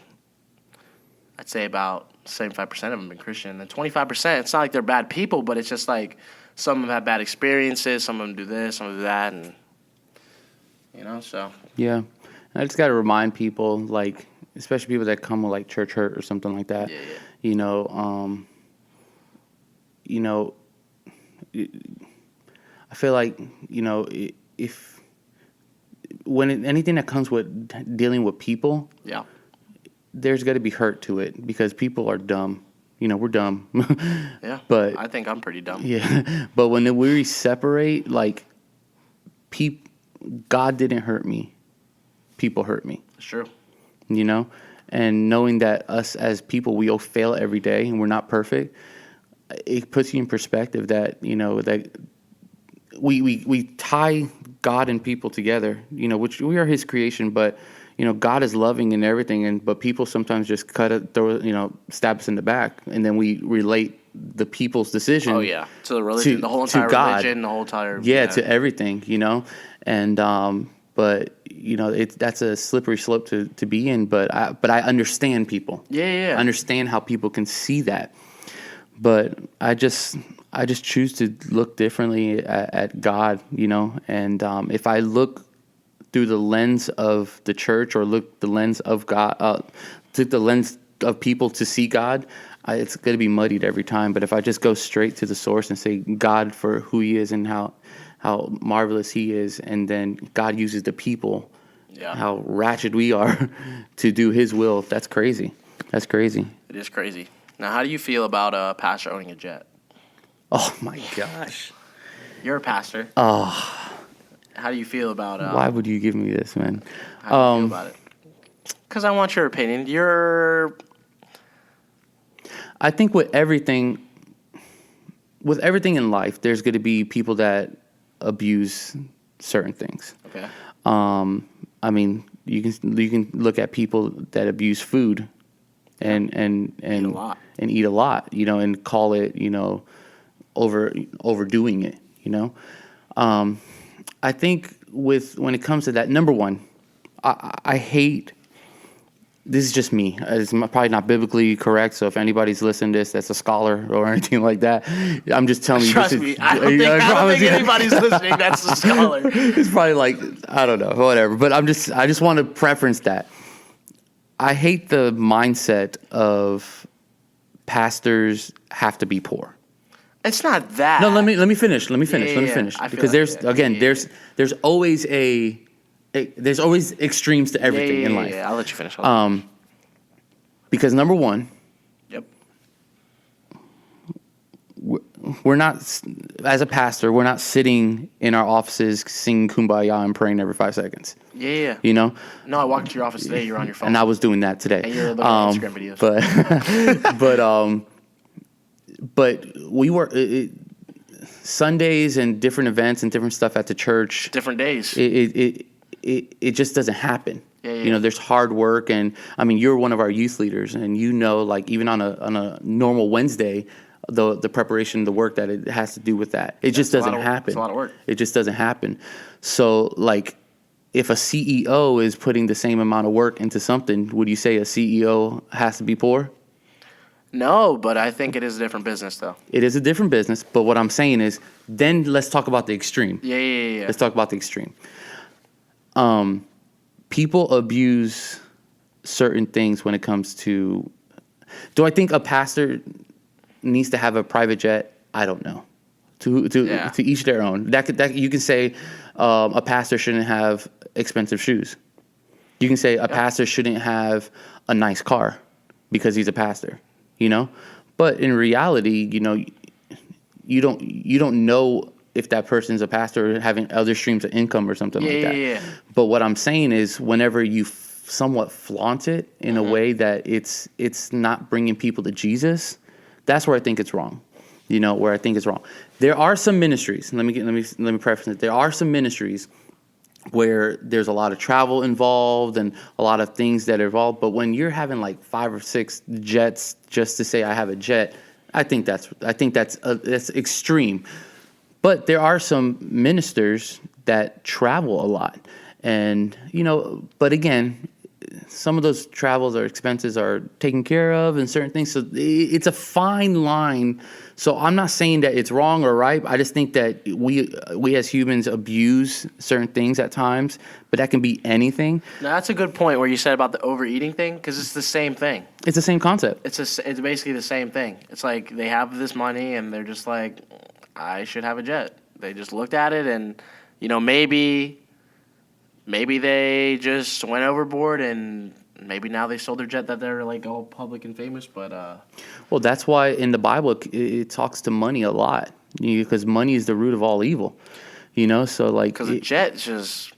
I'd say about 75% of them have been Christian. And 25%, it's not like they're bad people, but it's just like some of them have bad experiences, some of them do this, some of them do that, and, so. Yeah. I just got to remind people, like, especially people that come with, like, church hurt or something like that. Yeah. I feel like, if anything that comes with dealing with people, yeah, there's got to be hurt to it, because people are dumb. We're dumb. Yeah, but I think I'm pretty dumb. Yeah, but when we separate, like, God didn't hurt me. People hurt me. It's true. And knowing that us as people, we all fail every day and we're not perfect, it puts you in perspective that, that we tie God and people together, which we are His creation, but God is loving and everything, but people sometimes just stab us in the back, and then we relate the people's decision. Oh yeah, to the religion, the whole entire religion, the whole entire to everything, and but that's a slippery slope to be in. But I understand people. Yeah. I understand how people can see that, but I just choose to look differently at God, and if I look through the lens of the church, or look the lens of God, through the lens of people to see God, it's going to be muddied every time. But if I just go straight to the source and say God for who He is and how marvelous He is, and then God uses the people, how ratchet we are to do His will, that's crazy. That's crazy. It is crazy. Now, how do you feel about a pastor owning a jet? Oh my gosh. You're a pastor. Oh. How do you feel about... Why would you give me this, man? How do you feel about it? Because I want your opinion. I think with everything in life, there's going to be people that abuse certain things. Okay. I mean, you can look at people that abuse food and eat a lot, and call it, overdoing it, I think when it comes to that, number one, I hate, this is just me. It's probably not biblically correct, so if anybody's listening to this that's a scholar or anything like that, I'm just telling you. Trust me, I don't think anybody's listening that's a scholar. It's probably like, I don't know, whatever. But I just want to preference that. I hate the mindset of pastors have to be poor. It's not that. No, let me finish. Because there's always there's always extremes to everything in life. Yeah, I'll let you finish. Because number one, yep, we're not, as a pastor, we're not sitting in our offices singing Kumbaya and praying every 5 seconds. Yeah. No, I walked into your office today. You're on your phone, and I was doing that today. And you're looking at Instagram videos. But we were Sundays and different events and different stuff at the church. Different days. It just doesn't happen. Yeah. There's hard work, and I mean, you're one of our youth leaders, and like even on a normal Wednesday, the preparation, the work that it has to do with that, it just doesn't happen. It's a lot of work. It just doesn't happen. So like, if a CEO is putting the same amount of work into something, would you say a CEO has to be poor? No, but I think it is a different business, though. It is a different business, but what I'm saying is, then let's talk about the extreme. Yeah. Let's talk about the extreme. People abuse certain things when it comes to... Do I think a pastor needs to have a private jet? I don't know. To each their own. That you can say a pastor shouldn't have expensive shoes. You can say a pastor shouldn't have a nice car because he's a pastor. But in reality, you don't know if that person's a pastor or having other streams of income or something like that. Yeah. But what I'm saying is, whenever you somewhat flaunt it in a way that it's not bringing people to Jesus, that's where I think it's wrong. Where I think it's wrong. There are some ministries. Let me preface it. There are some ministries where there's a lot of travel involved and a lot of things that are involved. But when you're having like 5 or 6 jets just to say I have a jet, I think that's extreme. But there are some ministers that travel a lot, and but again, some of those travels or expenses are taken care of and certain things. So it's a fine line. So I'm not saying that it's wrong or right. I just think that we as humans abuse certain things at times, but that can be anything. Now, that's a good point where you said about the overeating thing, because it's the same thing. It's the same concept. It's basically the same thing. It's like they have this money and they're just like, I should have a jet. They just looked at it and, maybe they just went overboard and maybe now they sold their jet that they're like all public and famous. But well, that's why in the Bible it talks to money a lot, because money is the root of all evil. So like because a jet it's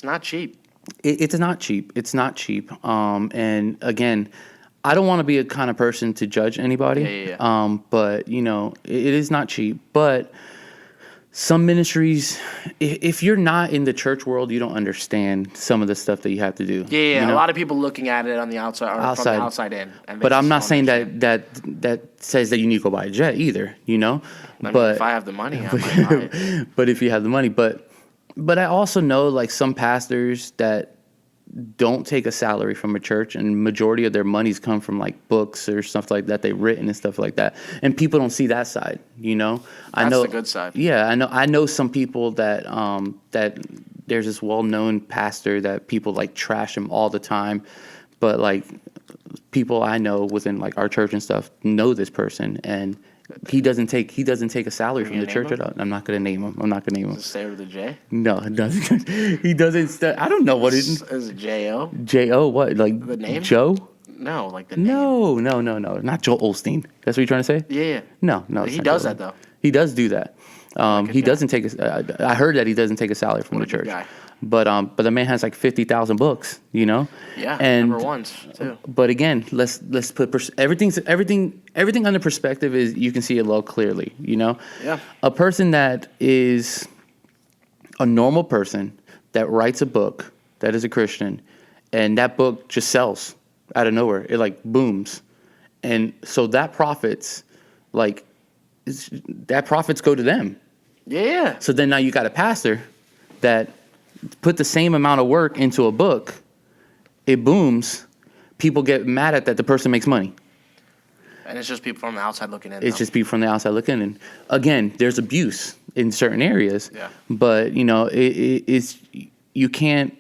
not cheap. It's not cheap. It's not cheap. And again, I don't want to be a kind of person to judge anybody. Yeah. But it is not cheap. But some ministries, if you're not in the church world, you don't understand some of the stuff that you have to do. Yeah. A lot of people looking at it on the outside, or from the outside in. But I'm not saying that says that you need to go buy a jet either. But if I have the money, I might buy it. But if you have the money, but I also know like some pastors that don't take a salary from a church, and majority of their monies come from like books or stuff like that they've written and stuff like that, and people don't see that side. That's the good side. Yeah, I know some people that that there's this well-known pastor that people like trash him all the time, but like people I know within like our church and stuff know this person, and he doesn't take a salary from the church at all. I'm not gonna name him. Does it stay with a J? No, it doesn't. He doesn't. I don't know what it is. Is it J-O? J-O what? Like the name? Joe? No, like the name. No. Not Joel Osteen. That's what you're trying to say? Yeah. No. He does that though. He does do that. He doesn't take I heard that he doesn't take a salary from the church. Guy. But the man has like 50,000 books, Yeah, and number ones too. But again, let's put everything under perspective. Is you can see it a little clearly, Yeah. A person that is a normal person that writes a book that is a Christian, and that book just sells out of nowhere. It like booms, and so that profits go to them. Yeah. So then now you got a pastor that put the same amount of work into a book, it booms, people get mad at that the person makes money. And it's just people from the outside looking in. It's just people from the outside looking in. Again, there's abuse in certain areas. Yeah. But, it's you can't,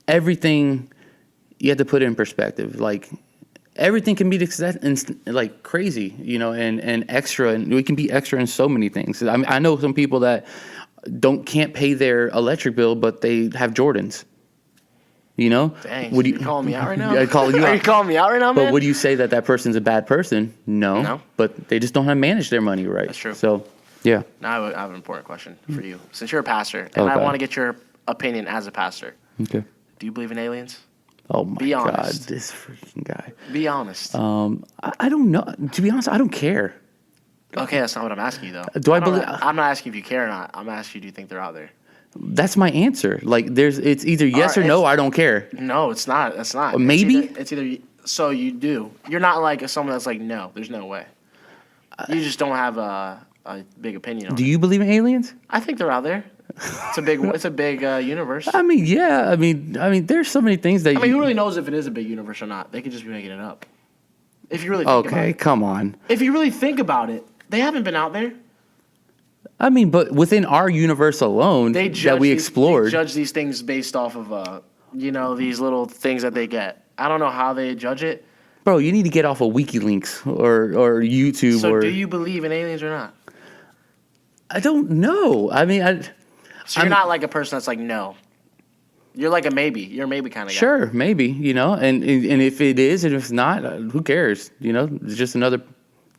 everything, you have to put it in perspective. Like, everything can be like crazy, and extra, and we can be extra in so many things. I know some people that can't pay their electric bill, but they have Jordans. Dang, would you calling me out right now? I'm calling you out. Are you calling me out right now, man? But would you say that person's a bad person? No. But they just don't have manage their money right. That's true. So, yeah. Now I have an important question for you. Since you're a pastor, and I want to get your opinion as a pastor. Okay. Do you believe in aliens? Oh my Be God, honest. this freaking guy. Be honest. I don't know. To be honest, I don't care. Okay, that's not what I'm asking you though. I'm not asking if you care or not. I'm asking you, do you think they're out there? That's my answer. Like, it's either yes or no. I don't care. No, it's not. That's not. Maybe it's either. So you do. You're not like someone that's like, no, there's no way. You just don't have a big opinion on it. Do you believe in aliens? I think they're out there. It's a big universe. I mean, yeah. I mean, there's so many things that. Who really knows if it is a big universe or not? They could just be making it up. If you really think about it. Okay, come on. If you really think about it, they haven't been out there. I mean, but within our universe alone that we explored. They judge these things based off of, these little things that they get. I don't know how they judge it. Bro, you need to get off of WikiLeaks or YouTube. So do you believe in aliens or not? I don't know. I mean, So you're not like a person that's like, no. You're like a maybe. You're a maybe kind of guy. Sure, maybe, and if it is and if it's not, who cares? It's just another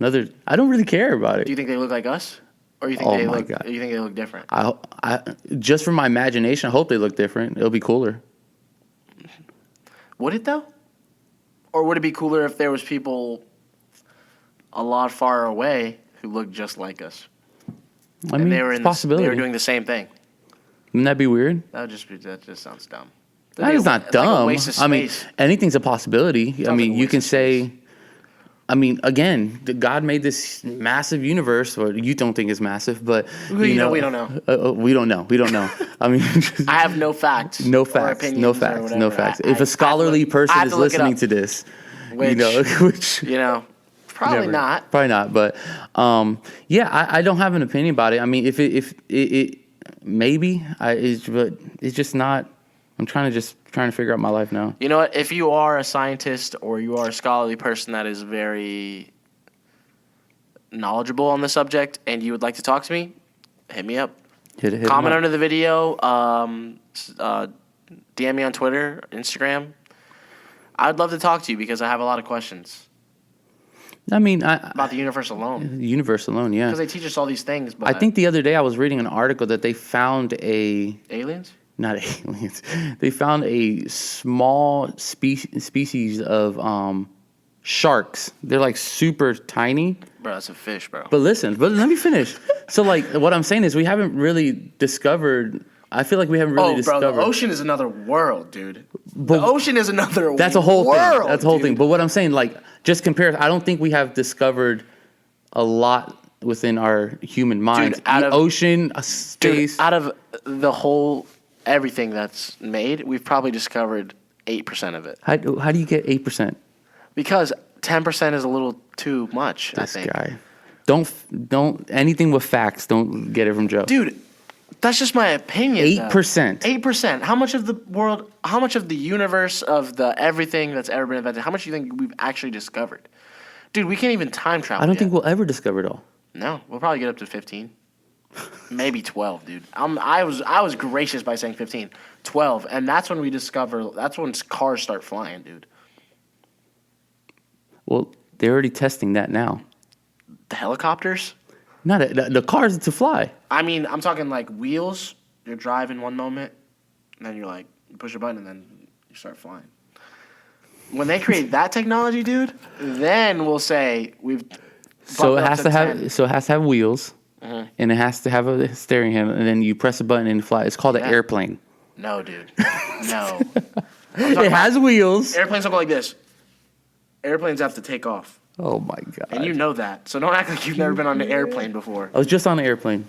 I don't really care about it. Do you think they look like us? Or you think Oh they my look? God. You think they look different? I just from my imagination, I hope they look different. It'll be cooler. Would it though? Or would it be cooler if there was people a lot far away who looked just like us? I mean, it's a possibility. They were doing the same thing. Wouldn't that be weird? That just sounds dumb. That is not dumb. Like a waste of I mean, space. anything's a possibility. Sounds I mean, like a you waste can of space. say, I mean, again, God made this massive universe, or you don't think it's massive, but We don't know. We don't know. We don't know. I mean, I have no facts. no or facts. opinions No or facts. whatever. No facts. If I a scholarly have to person is look it listening up. to this, Which, which probably never. not. Probably not. But yeah, I don't have an opinion about it. I mean, if it maybe but it's just not. I'm trying to figure out my life now. You know what? If you are a scientist or you are a scholarly person that is very knowledgeable on the subject and you would like to talk to me, hit me up. Hit Comment them up. under the video. DM me on Twitter, Instagram. I'd love to talk to you because I have a lot of questions I mean, about the universe alone. the universe alone, yeah. Because they teach us all these things, but I think the other day I was reading an article that they found aliens? not aliens. They found a small species of sharks. They're like super tiny. Bro, that's a fish, bro. But let me finish. So like what I'm saying is we haven't really discovered. I feel like we haven't really discovered. The ocean is another world, dude. But the ocean is another world. That's a whole thing. That's a whole thing. But what I'm saying, like, just compare. I don't think we have discovered a lot within our human minds. Dude, Ocean, space. Dude, out of the whole everything that's made, we've probably discovered 8% of it. How do you get 8%? Because 10% is a little too much. This I think. guy. Don't anything with facts. Don't get it from Joe. Dude, that's just my opinion. 8%. 8%. How much of the world? How much of the universe of the everything that's ever been invented? How much do you think we've actually discovered? Dude, we can't even time travel. I don't yet. think we'll ever discover it all. No, we'll probably get up to 15. Maybe 12, dude. I was gracious by saying 15. 12, and that's when we discover. That's when cars start flying, dude. Well, they're already testing that now. The helicopters. Not the cars to fly. I mean, I'm talking like wheels. You're driving one moment, and then you're like, you push a button, and then you start flying. When they create that technology, dude, then we'll say we've. So it has to have. 10. So it has to have wheels, and it has to have a steering handle, and then you press a button and fly. It's called an airplane. No, dude. No. It has wheels. Airplanes don't go like this. Airplanes have to take off. Oh my god! And you know that. So don't act like you've never been on an airplane before. I was just on an airplane.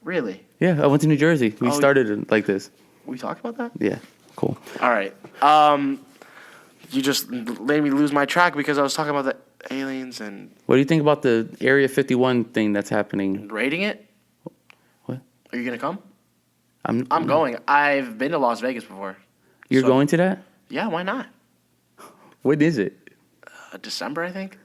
Really? Yeah, I went to New Jersey. We started it like this. We talked about that? Yeah, cool. All right. You just made me lose my track because I was talking about the aliens and What do you think about the Area 51 thing that's happening? rating it. What? Are you gonna come? I'm going. I've been to Las Vegas before. You're So- going to that? Yeah, why not? When is it? December, I think.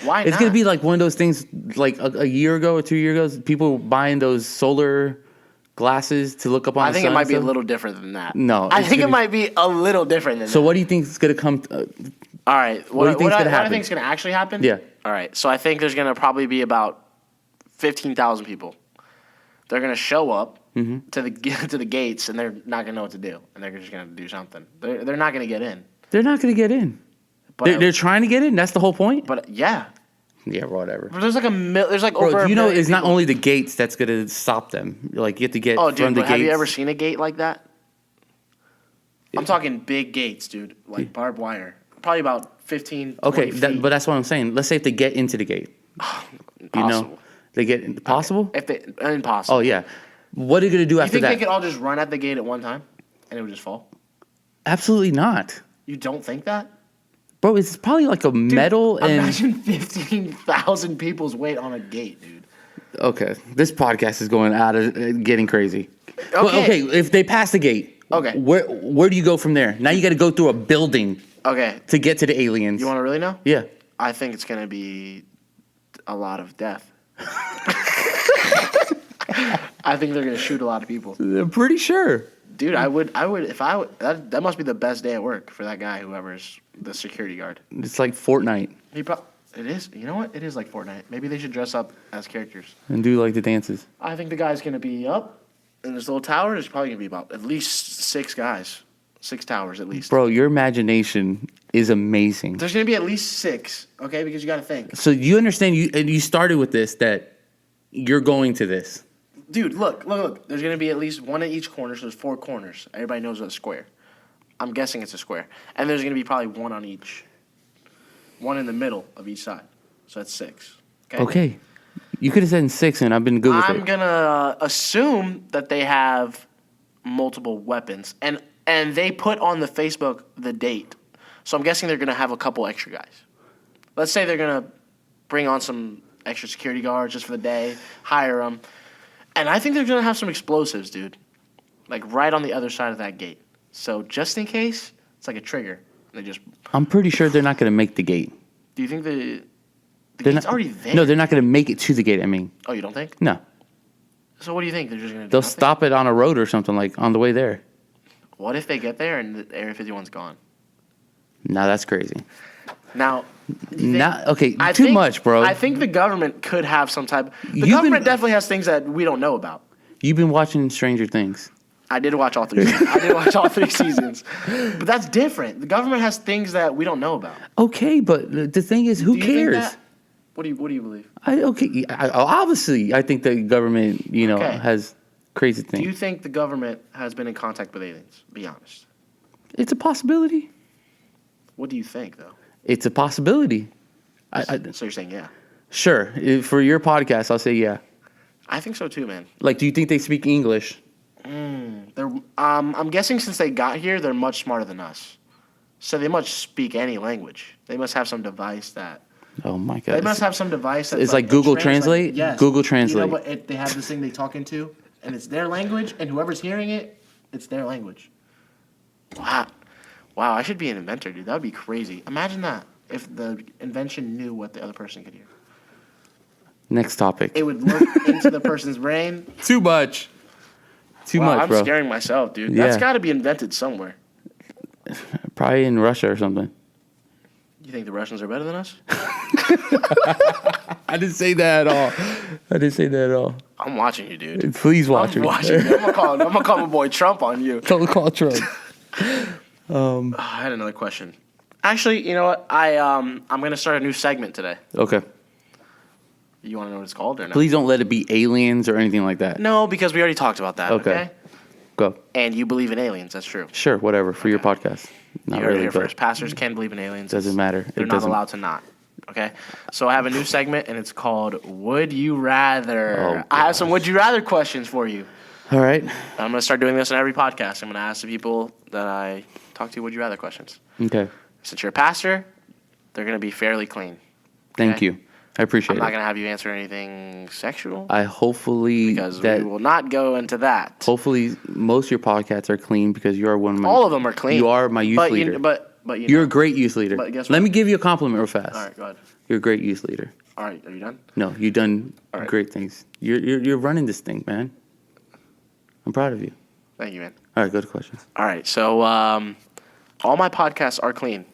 Why It's not? gonna be like one of those things, like a year ago or 2 years ago. People buying those solar glasses to look up on. I think the it sun might and be a stuff. little different than that. No, I it's think it gonna be- might be a little different than So that. what do you think is gonna come? All right. What do you think's gonna What I happen? think is going to actually happen? Yeah. All right. So I think there's going to probably be about 15,000 people. They're going to show up Mm-hmm. to the gates, and they're not going to know what to do, and they're just going to do something. They're not going to get in. They're not gonna get in. But They're trying to get in. That's the whole point. But yeah, Yeah, whatever. but there's like over. Bro, a you know, million it's not people. only the gates that's gonna stop them. Like you have to get Oh, from dude, the but gates. have you ever seen a gate like that? I'm talking big gates, dude, like barbed wire. Probably about 15. Okay, 20 feet. but that's what I'm saying. Let's say if they get into the gate, you know, Impossible. they get possible. If they impossible. Oh yeah, what are you gonna do You after think that? they could all just run at the gate at one time, and it would just fall? Absolutely not, You don't think that? bro. It's probably like a metal and. Imagine 15,000 people's weight on a gate, dude. Okay, this podcast is going out of getting crazy. Well, Okay. if they pass the gate, Okay. where do you go from there? Now you got to go through a building Okay. to get to the aliens. You want to really know? Yeah. I think it's going to be a lot of death. I think they're going to shoot a lot of people. I'm pretty sure. Dude, I would, if I would, that must be the best day at work for that guy, whoever's the security guard. It's like Fortnite. It is. You know what? It is like Fortnite. Maybe they should dress up as characters. And do like the dances. I think the guy's going to be up in this little tower. There's probably going to be about at least 6 guys. 6 towers at least. Bro, your imagination is amazing. There's going to be at least 6, okay? Because you got to think. So you understand, you started with this, that you're going to this. Dude, look. There's going to be at least 1 at each corner, so there's 4 corners. Everybody knows a square. I'm guessing it's a square. And there's going to be probably 1 on each. 1 in the middle of each side. So that's 6. Okay. You could have said 6, and I've been good with it. I'm going to assume that they have multiple weapons. And they put on the Facebook the date. So I'm guessing they're going to have a couple extra guys. Let's say they're going to bring on some extra security guards just for the day, hire them. And I think they're going to have some explosives, dude. Like right on the other side of that gate. So just in case, it's like a trigger. They just. I'm pretty sure they're not going to make the gate. Do you think the gate's already there? No, they're not going to make it to the gate, I mean. Oh, you don't think? No. So what do you think? They're just going to do They'll nothing? stop it on a road or something, like on the way there. What if they get there and the Area 51's gone? Nah, that's crazy. Now, too much, bro. I think the government could have some type. The government definitely has things that we don't know about. You've been watching Stranger Things. I did watch all 3 seasons. I did watch all 3 seasons. But that's different. The government has things that we don't know about. Okay, but the thing is, who cares? What do you believe? Obviously, I think the government, Okay. has crazy things. Do you think the government has been in contact with aliens? Be honest. It's a possibility. What do you think, though? It's a possibility. So you're saying yeah? Sure. For your podcast, I'll say yeah. I think so too, man. Like, do you think they speak English? I'm guessing since they got here, they're much smarter than us. So they must speak any language. They must have some device that. Oh my God! They must have some device that's it's like Google Translate. Yes. Google Translate. You know, but they have this thing they talk into, and it's their language, and whoever's hearing it, it's their language. Wow, I should be an inventor, dude. That would be crazy. Imagine that if the invention knew what the other person could hear. Next topic. It would look into the person's brain. Too much. Too much, bro. I'm scaring myself, dude. Yeah. That's got to be invented somewhere. Probably in Russia or something. You think the Russians are better than us? I didn't say that at all. I'm watching you, dude. Please watch me. I'm watching you. I'm gonna call my boy Trump on you. Don't call Trump. I had another question. Actually, you know what? I'm gonna start a new segment today. Okay. You want to know what it's called or no? Please don't let it be aliens or anything like that. No, because we already talked about that. Okay. Go. And you believe in aliens? That's true. Sure, whatever for your podcast. Not You heard it really, here but first. Pastors can believe in aliens. doesn't matter. They're not allowed to not. Okay. So I have a new segment, and it's called "Would You Rather." Oh, I have some "Would You Rather" questions for you. All right. I'm gonna start doing this on every podcast. I'm gonna ask the people that I talk to "Would You Rather" questions. Okay. Since you're a pastor, they're gonna be fairly clean. Thank you. I appreciate I'm it. not gonna have you answer anything sexual. Because we will not go into that. Hopefully, most of your podcasts are clean because you are one of my. All of them are clean. You are my youth leader. You're a great youth leader. But guess Let what? me give you a compliment real fast. All right, go ahead. You're a great youth leader. All right, are you done? No, you've done All right. great things. You're running this thing, man. I'm proud of you. Thank you, man. All right, go to questions. All right, so all my podcasts are clean,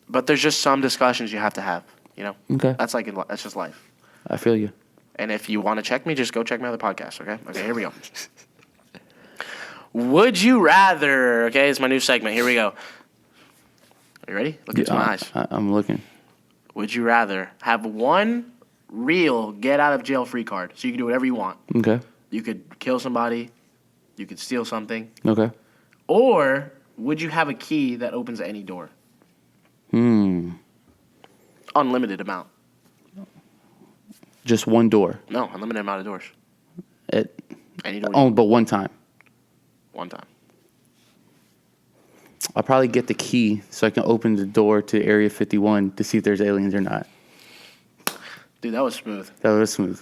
but there's just some discussions you have to have. You know, Okay. that's just life. I feel you. And if you want to check me, just go check my other podcast. Okay, here we go. Would you rather? Okay, it's my new segment. Here we go. Are you ready? Look into my eyes. I'm looking. Would you rather have one real get out of jail free card, so you can do whatever you want? Okay. You could kill somebody, you could steal something, Okay. or would you have a key that opens any door? Unlimited amount. Just one door. No, unlimited amount of doors. Any door. But one time. One time. I'll probably get the key so I can open the door to Area 51 to see if there's aliens or not. Dude, that was smooth. That was smooth.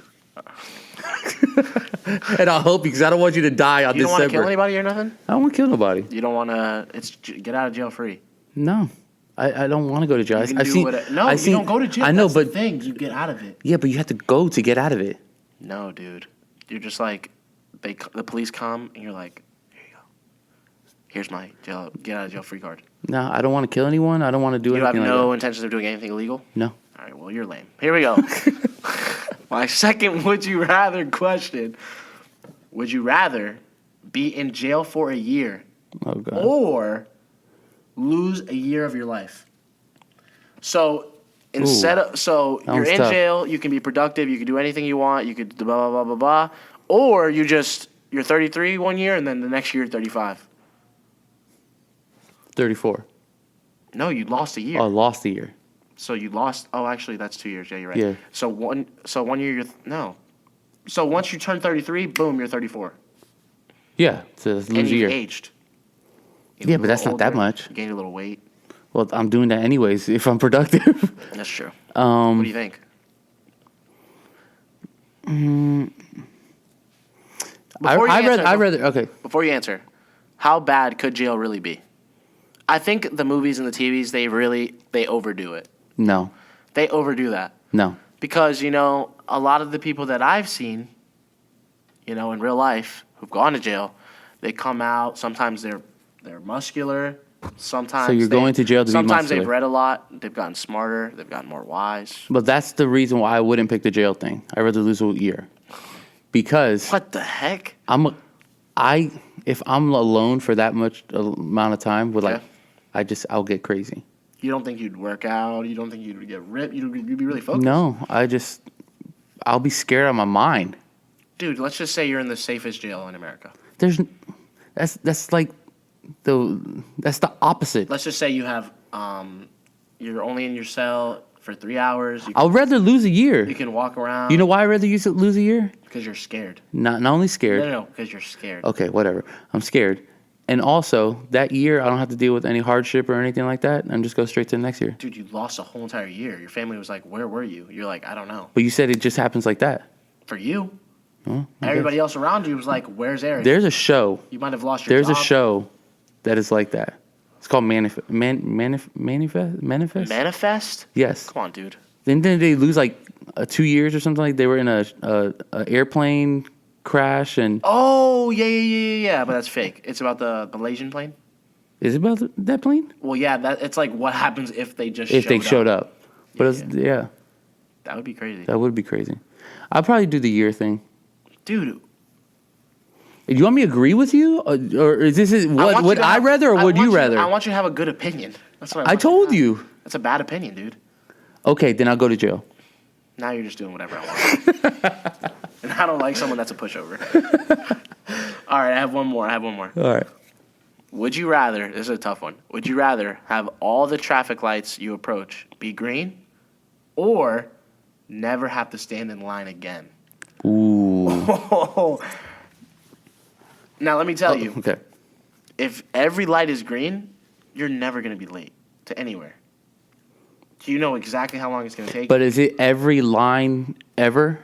And I'll help you because I don't want you to die on You don't want to December. kill anybody or nothing? I don't want to kill nobody. You don't want to. It's get out of jail free. No. I don't want to go to jail. You can do whatever. You don't go to jail. I know, That's but the thing. You get out of it. yeah, but you have to go to get out of it. No, dude. You're just like, the police come and you're like, here you go. Here's my get out of jail free card. No, I don't want to kill anyone. I don't want to do You have anything like no that. intentions of doing anything illegal? No. All All right, well, you're lame. Here we go. My second would you rather question. Would you rather be in jail for a year or lose a year of your life? So you're in jail, you can be productive, you can do anything you want, you could blah, blah, blah, blah, blah. Or you're 33 one year and then the next year you're 35. 34. No, you lost a year. Oh, lost a year. So you lost. Oh, actually, that's 2 years. Yeah, you're right. Yeah. So 1 year. No. So once you turn 33, boom, you're 34. Yeah, so lose and a year. Aged. Yeah, but that's not that much. You gained a little weight. Well, I'm doing that anyways if I'm productive. That's true. What do you think? I'd rather. Okay. Before you answer, how bad could jail really be? I think the movies and the TVs they overdo it. No. They overdo that. No. Because, a lot of the people that I've seen, in real life who've gone to jail, they come out, sometimes they're muscular, sometimes so you're going to jail to be muscular. Sometimes they've read a lot, they've gotten smarter, they've gotten more wise. But that's the reason why I wouldn't pick the jail thing. I'd rather lose a year. Because what the heck? If I'm alone for that much amount of time with I'll get crazy. You don't think you'd work out? You don't think you'd get ripped? You'd be really focused? No, I'll be scared out of my mind. Dude, let's just say you're in the safest jail in America. That's the opposite. Let's just say you have you're only in your cell for 3 hours. I'd rather lose a year. You can walk around. You know why I'd rather lose a year? Because you're scared. Not only scared. No, because you're scared. Okay, whatever. I'm scared. And also, that year, I don't have to deal with any hardship or anything like that. And just go straight to the next year. Dude, you lost a whole entire year. Your family was like, where were you? You're like, I don't know. But you said it just happens like that. For you. Everybody else around you was like, where's Erik? There's a show. You might have lost your job. There's a show that is like that. It's called Manifest? Manifest? Yes. Come on, dude. Then they lose 2 years or something. Like they were in a airplane crash and. Oh yeah. But that's fake. It's about the Malaysian plane. Is it about that plane? Well, yeah. It's like what happens if they showed up. But yeah. That would be crazy. That would be crazy. I'd probably do the year thing. Dude. Do you want me to agree with you, or is this what would I rather, or would you rather? I want you to have a good opinion. That's what I told you. That's a bad opinion, dude. Okay, then I'll go to jail. Now you're just doing whatever I want. And I don't like someone that's a pushover. All right, I have one more. All right. Would you rather, this is a tough one, would you rather have all the traffic lights you approach be green or never have to stand in line again? Ooh. Now, let me tell you. Okay. If every light is green, you're never going to be late to anywhere. Do you know exactly how long it's going to take? But is it every line ever?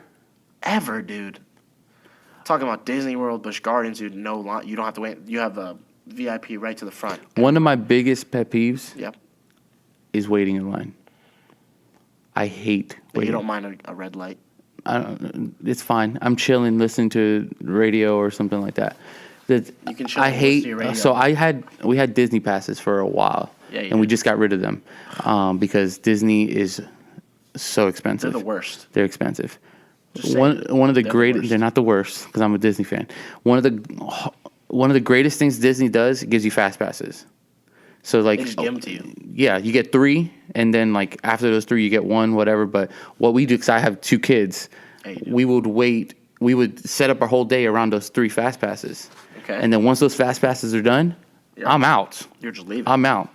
Ever, dude. Talking about Disney World, Busch Gardens, dude, no line. You don't have to wait. You have a VIP right to the front. One of my biggest pet peeves Yep. is waiting in line. I hate But waiting. you don't mind a red light? It's fine. I'm chilling, listening to radio or something like that. You can chill I and listen hate. to your radio. So we had Disney passes for a while, and we just got rid of them because Disney is so expensive. They're the worst. They're expensive. One of the greatest. They're not the worst because I'm a Disney fan. One of the greatest things Disney does, it gives you fast passes. So they just give them to you. Yeah, you get 3, and then after those 3, you get 1, whatever. But what we do, because I have 2 kids, we would wait. We would set up our whole day around those 3 fast passes. Okay. And then once those fast passes are done, I'm out. You're just leaving. I'm out.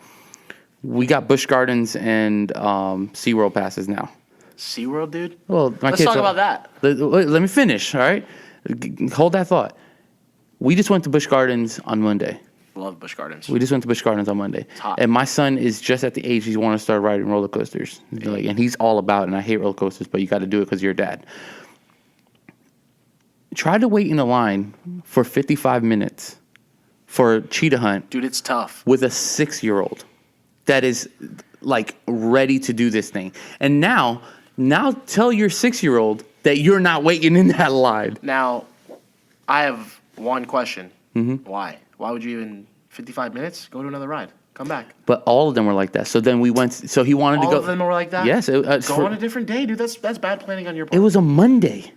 We got Busch Gardens and SeaWorld passes now. SeaWorld, dude? Well, let's talk about that. Let me finish, all right? Hold that thought. We just went to Busch Gardens on Monday. Love Busch Gardens. We just went to Busch Gardens on Monday. It's hot. And my son is just at the age he wants to start riding roller coasters. And he's all about it, and I hate roller coasters, but you got to do it because you're a dad. Try to wait in a line for 55 minutes for a cheetah hunt. Dude, it's tough. With a 6-year-old that is ready to do this thing. And now tell your 6-year-old that you're not waiting in that line. Now, I have one question. Mm-hmm. Why? Why would you even 55 minutes go to another ride? Come back. But all of them were like that. So then we went. So he wanted to go. All of them were like that? Yes. Go on a different day, dude. That's bad planning on your part. It was a Monday.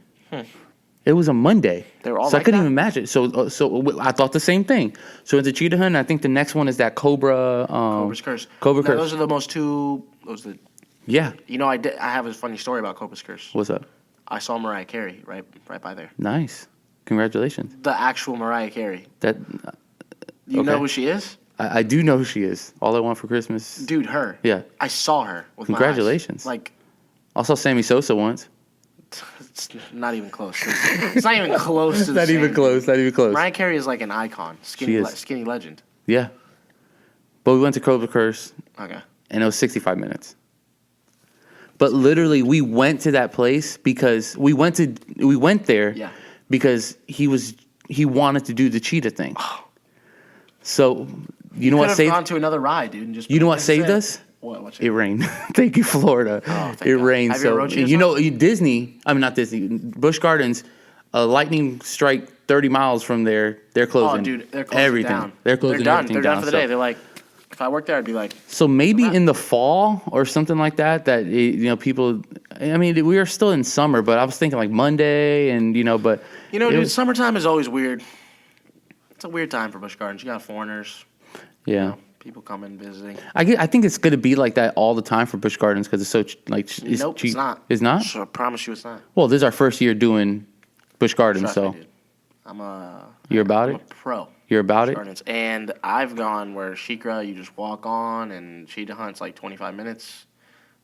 It was a Monday. They were all so like I couldn't that? even imagine. So I thought the same thing. So it's a cheetah hunt. I think the next one is that Cobra. Cobra's Curse. Cobra Now, Curse. those are the most two. Those are the. Yeah. You know, I have a funny story about Cobra's Curse. What's up? I saw Mariah Carey right by there. Nice. Congratulations. The actual Mariah Carey. That. You Okay. know who she is? I do know who she is. All I Want for Christmas. Dude, her. Yeah. I saw her with Congratulations. my eyes. Like, I saw Sammy Sosa once. it's not even close. It's not even close to the Not even same. close. Not even close. Mariah Carey is like an icon. She is. Skinny legend. Yeah. But we went to Cobra Curse, Okay. and it was 65 minutes. But literally, we went to that place because we went there Yeah. because he wanted to do the cheetah thing. So you know Could what have saved gone to another ride, dude. And just you know what saved us? What? It rained. Thank you, Florida. thank It God. rained. Have you ever road cheetah You know Disney. I mean not Disney. Busch Gardens. A lightning strike 30 miles from there. They're closing. Oh, dude, they're closing everything. down. They're closing done. everything They're down. done for the day. They're like, if I worked there, I'd be like, So maybe in the fall or something like that. People. I mean, we are still in summer, but I was thinking like Monday, and but dude, summertime is always weird. It's a weird time for Busch Gardens. You got foreigners, yeah. people coming visiting. I think it's going to be like that all the time for Busch Gardens because it's so it's Nope, cheap. it's not. It's not. So I promise you, it's not. Well, this is our first year doing Busch Gardens, Trust me, so dude. you're about I'm it. a pro. You're about Busch it. Gardens. And I've gone where Shikra, you just walk on, and cheetah hunt's like 25 minutes.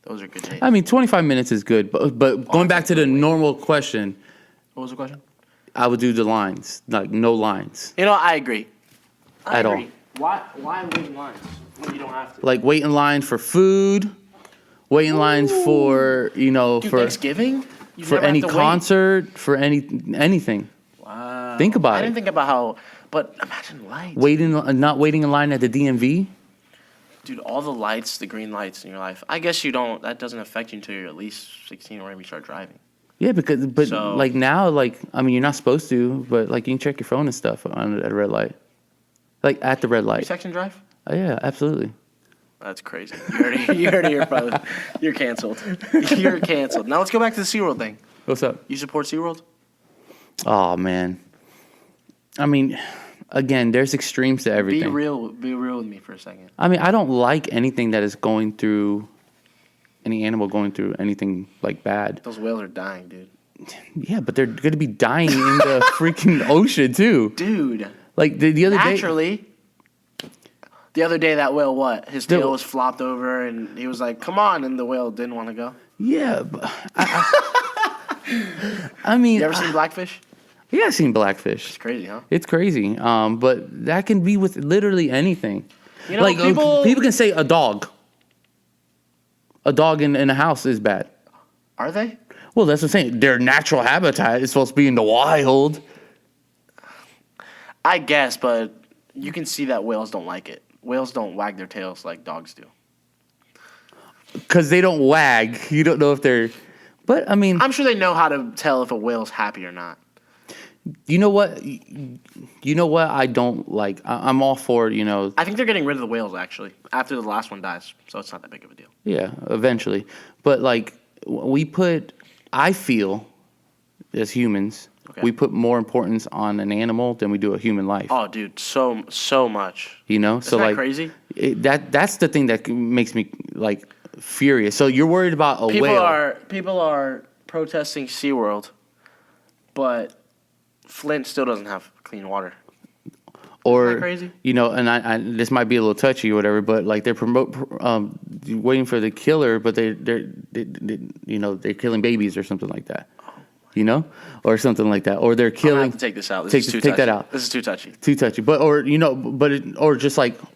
Those are good days. I mean, 25 minutes is good, but going back to the normal question, What was the question? I would do the lines, like no lines I agree. at all. Why wait in lines when you don't have to? Like wait in line for food, wait in lines for Dude, for Thanksgiving? You for never any have to wait. concert, for anything. Wow. Think about I it. didn't think about how, but imagine lights. Not waiting in line at the DMV. Dude, all the lights, the green lights in your life. I guess that doesn't affect you until you're at least 16 or maybe you start driving. Yeah, but So- like now, I mean, you're not supposed to, but like you can check your phone and stuff at a red light, like at the red You light. section drive? Oh, yeah, absolutely. That's crazy. You heard it here, brother. You're canceled. You're canceled. Now let's go back to the SeaWorld thing. What's up? You support SeaWorld? Oh man, I mean, again, there's extremes to everything. Be real with me for a second. I mean, I don't like anything that is going through any animal going through anything like bad. Those whales are dying, dude. Yeah, but they're going to be dying in the freaking ocean too. Dude. Like the other day. Naturally. The other day, that whale, what? His tail was flopped over, and he was like, come on, and the whale didn't want to go. Yeah, but I mean, You ever seen Blackfish? yeah, I've seen blackfish. It's crazy, huh? It's crazy. But that can be with literally anything. Like people can say a dog. A dog in a house is bad. Are they? Well, that's what I'm saying. Their natural habitat is supposed to be in the wild. I guess, but you can see that whales don't like it. Whales don't wag their tails like dogs do. Because they don't wag. You don't know if they're... But, I mean... I'm sure they know how to tell if a whale's happy or not. You know what? You know what I don't like? I'm all for, I think they're getting rid of the whales, actually, after the last one dies, so it's not that big of a deal. Yeah, eventually. But, like, I feel, as humans, Okay. we put more importance on an animal than we do a human life. Oh, dude, so much. So, that like... crazy? That's the thing that makes me, like, furious. So you're worried about a whale. People are protesting SeaWorld, but Flint still doesn't have clean water. Or, Isn't that crazy? And I this might be a little touchy or whatever, but like they're waiting for the killer, but they're killing babies or something like that, or something like that, or they're I'm killing. gonna have to take this out. This is too take touchy. that out. This is too touchy. Too touchy,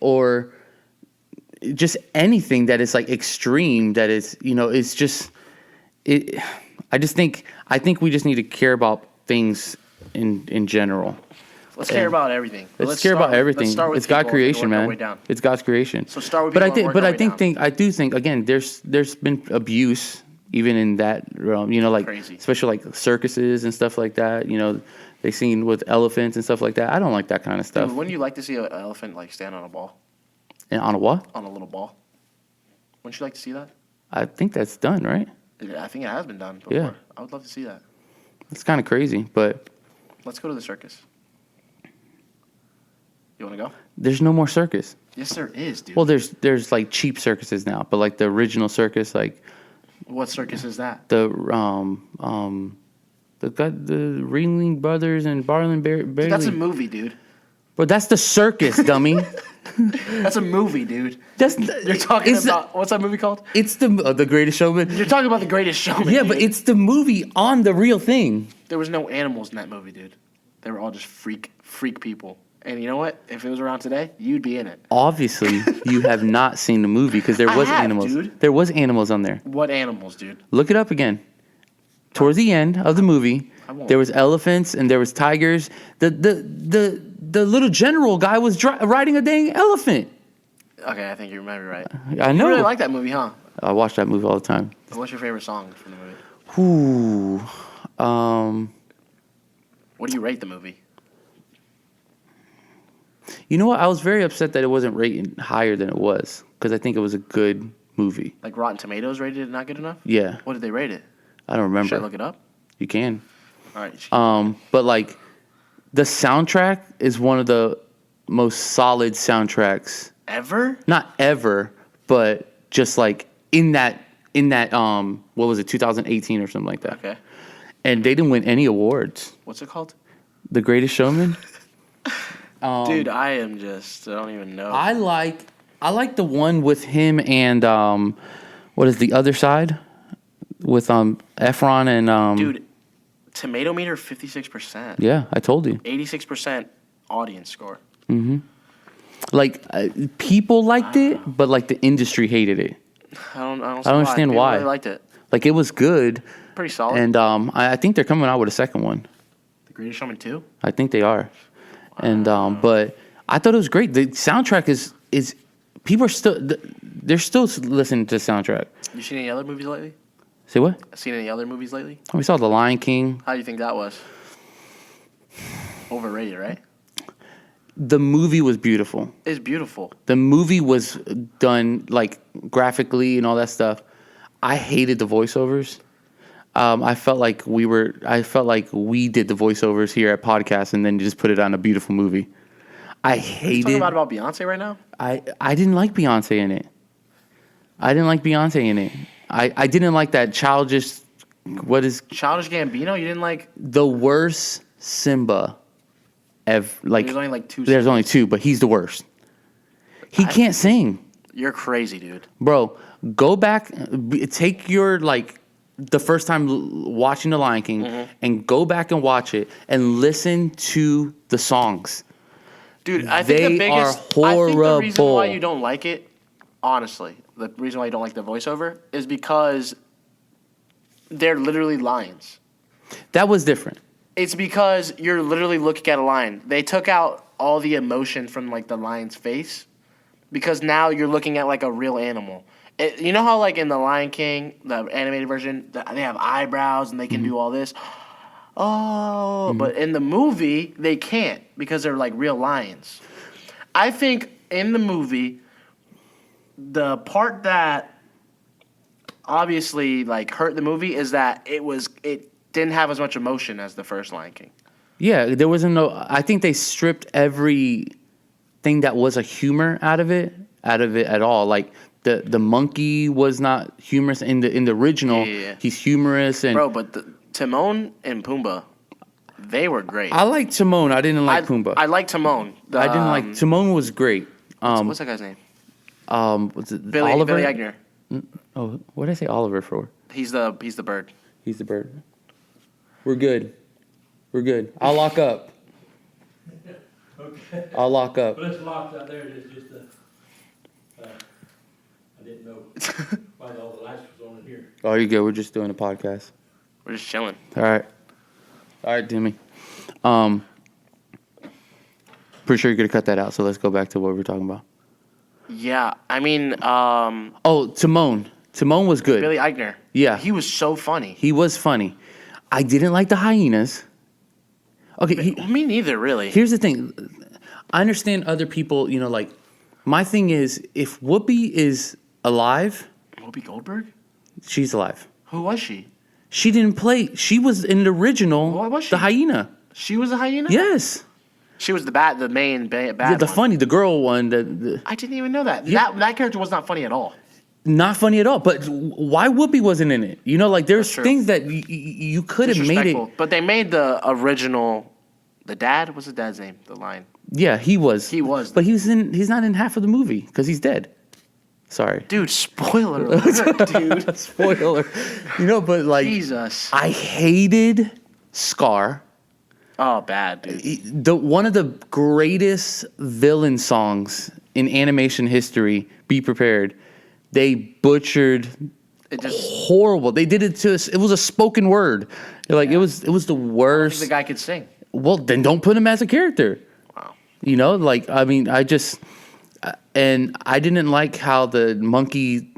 or just anything that is like extreme. That is, it's just it. I think we just need to care about things in general. Let's care about everything. Let's care about everything. Let's start with It's God's people and creation, work our man. way down. It's God's creation. So start with But people and work our way down. I do think again, there's been abuse even in that realm. Like Crazy. especially like circuses and stuff like that. They seen with elephants and stuff like that. I don't like that kind of stuff. Dude, wouldn't you like to see an elephant like stand on a ball? And on a what? On a little ball. Wouldn't you like to see that? I think that's done, right? I think it has been done before. Yeah. I would love to see that. It's kind of crazy, but Let's go to the circus. You want to go? there's no more circus. Yes, there is, dude. Well, there's like cheap circuses now, but like the original circus, like What circus is that? the Ringling Brothers and Barlin Bailey. Dude, that's a movie, dude. But that's the circus, dummy. That's a movie, dude. You're talking about what's that movie called? It's the Greatest Showman. You're talking about The Greatest Showman. Yeah, dude. but it's the movie on the real thing. There was no animals in that movie, dude. They were all just freak people. And you know what? If it was around today, you'd be in it. Obviously, you have not seen the movie because there was animals. Dude. There was animals on there. What animals, dude? Look it up again. Towards the end of the movie, I won't. there was elephants and there was tigers. The little general guy was riding a dang elephant. Okay, I think you might be right. I know. You really like that movie, huh? I watch that movie all the time. What's your favorite song from the movie? Ooh. What do you rate the movie? You know what? I was very upset that it wasn't rated higher than it was because I think it was a good movie. Like Rotten Tomatoes rated it not good enough? Yeah. What did they rate it? I don't remember. Should I look it up? You can. All right. But like the soundtrack is one of the most solid soundtracks Ever? not ever, but just like in that what was it, 2018 or something like that. Okay. And they didn't win any awards. What's it called? The Greatest Showman. Dude, I don't even know. I like the one with him and what is the other side with Efron and Dude, tomato meter 56%. yeah, I told you. 86% audience score. Like people liked it, but like the industry hated it. I don't understand People why. really liked it. Like it was good, Pretty solid. and I think they're coming out with a second one. The Greatest Showman 2? I think they are, and but I thought it was great. The soundtrack is people are they're still listening to the soundtrack. You seen any other movies lately? Say what? Seen any other movies lately? We saw The Lion King. How do you think that was? Overrated, right? The movie was beautiful. It's beautiful. The movie was done like graphically and all that stuff. I hated the voiceovers. I felt like we did the voiceovers here at podcast and then just put it on a beautiful movie. I hated. You talking about Beyonce right now? I didn't like Beyonce in it. I didn't like that childish. What is Childish Gambino? You didn't like? the worst Simba? Like There's only like two. There's only two, but he's the worst. He can't sing. You're crazy, dude. Bro, go back, take your, like, the first time watching The Lion King and go back and watch it and listen to the songs. Dude, I think They the biggest. are I think the reason horrible. why you don't like it, honestly, the reason why you don't like the voiceover is because they're literally lions. That was different. It's because you're literally looking at a lion. They took out all the emotion from, like, the lion's face because now you're looking at, like, a real animal. You know how, like, in The Lion King, the animated version, they have eyebrows and they can do all this? Oh, but in the movie, they can't because they're, like, real lions. I think in the movie, the part that obviously, like, hurt the movie is that it didn't have as much emotion as the first Lion King. Yeah, there wasn't no. I think they stripped everything that was a humor out of it at all. Like the monkey was not humorous in the original. Yeah. He's humorous and Bro, but Timon and Pumbaa, they were great. I like Timon. I didn't like Pumbaa. I like Timon. I didn't like Timon was great. What's that guy's name? Was it Billy Oliver? Billy Eichner. Oh, what did I say Oliver for? He's the bird. He's the bird. We're good. I'll lock up. Okay. I'll lock up. But it's locked out there. It's just I didn't know why all the lights was on in here. Oh, you good? We're just doing a podcast. We're just chilling. All right, Timmy. Pretty sure you're gonna cut that out. So let's go back to what we were talking about. Yeah, I mean, Oh, Timon. Timon was good. Billy Eichner. Yeah. He was so funny. He was funny. I didn't like the hyenas. Okay, Me neither, really. here's the thing. I understand other people, like My thing is, if Whoopi is alive, Whoopi Goldberg? she's alive. Who was she? She didn't play. She was in the original. What was she? The hyena. She was a hyena? Yes. She was the main bad Yeah, the one. the girl one. I didn't even know that. Yeah. That character was not funny at all. Not funny at all. But why Whoopi wasn't in it? You know, like there's things that you could have made it. But they made the original. The dad. What's the dad's name? The lion. Yeah, he was. He was. But he's not in half of the movie because he's dead. Sorry. Dude, spoiler alert, dude. Spoiler. You know, but like, Jesus. I hated Scar. Oh, bad, dude. One of the greatest villain songs in animation history, Be Prepared, they butchered horrible. They did it to us. It was a spoken word. Like it was the worst. The guy could sing. Well, then don't put him as a character. Wow. You know, like, I mean, and I didn't like how the monkey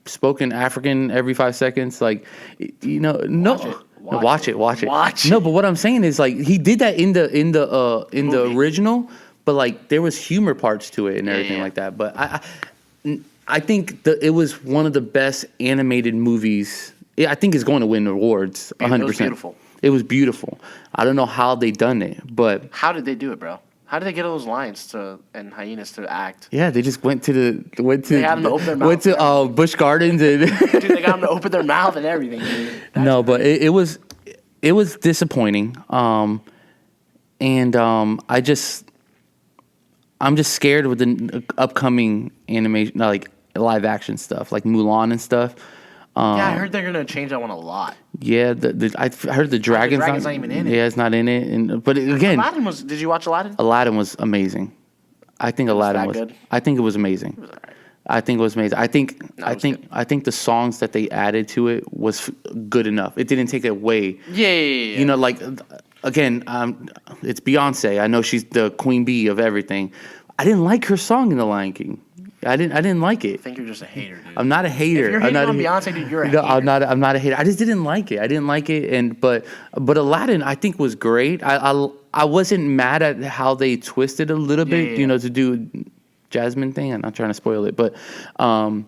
spoke in African every 5 seconds. Like, you know, watch it. No, but what I'm saying is, like, he did that in the original, but like there was humor parts to it and everything like that. But I think it was one of the best animated movies. I think it's going to win awards. 100%. It was beautiful. It was beautiful. I don't know how they done it, but how did they do it, bro? How did they get all those lions and hyenas to act? Yeah, they just went to They had them to open their mouth. Went to Busch Gardens and dude, they got them to open their mouth and everything. Dude. No, but it was disappointing. I'm just scared with the upcoming animation, like live action stuff, like Mulan and stuff. Yeah, I heard they're gonna change that one a lot. Yeah, I heard the dragon's not even in it. Yeah, it's not in it. But again, Aladdin was. Did you watch Aladdin? Aladdin was amazing. I think Aladdin was. Good? I think it was amazing. It was alright. I think it was amazing. I think the songs that they added to it was good enough. It didn't take it away. Yeah. You know, like again, it's Beyonce. I know she's the queen bee of everything. I didn't like her song in The Lion King. I didn't like it. I think you're just a hater, dude. I'm not a hater. If you're hating on Beyonce, dude, you're a hater. hater. I'm not a hater. I just didn't like it. I didn't like it, but Aladdin I think was great. I wasn't mad at how they twisted a little bit, you know, to do Jasmine thing. I'm not trying to spoil it, but no,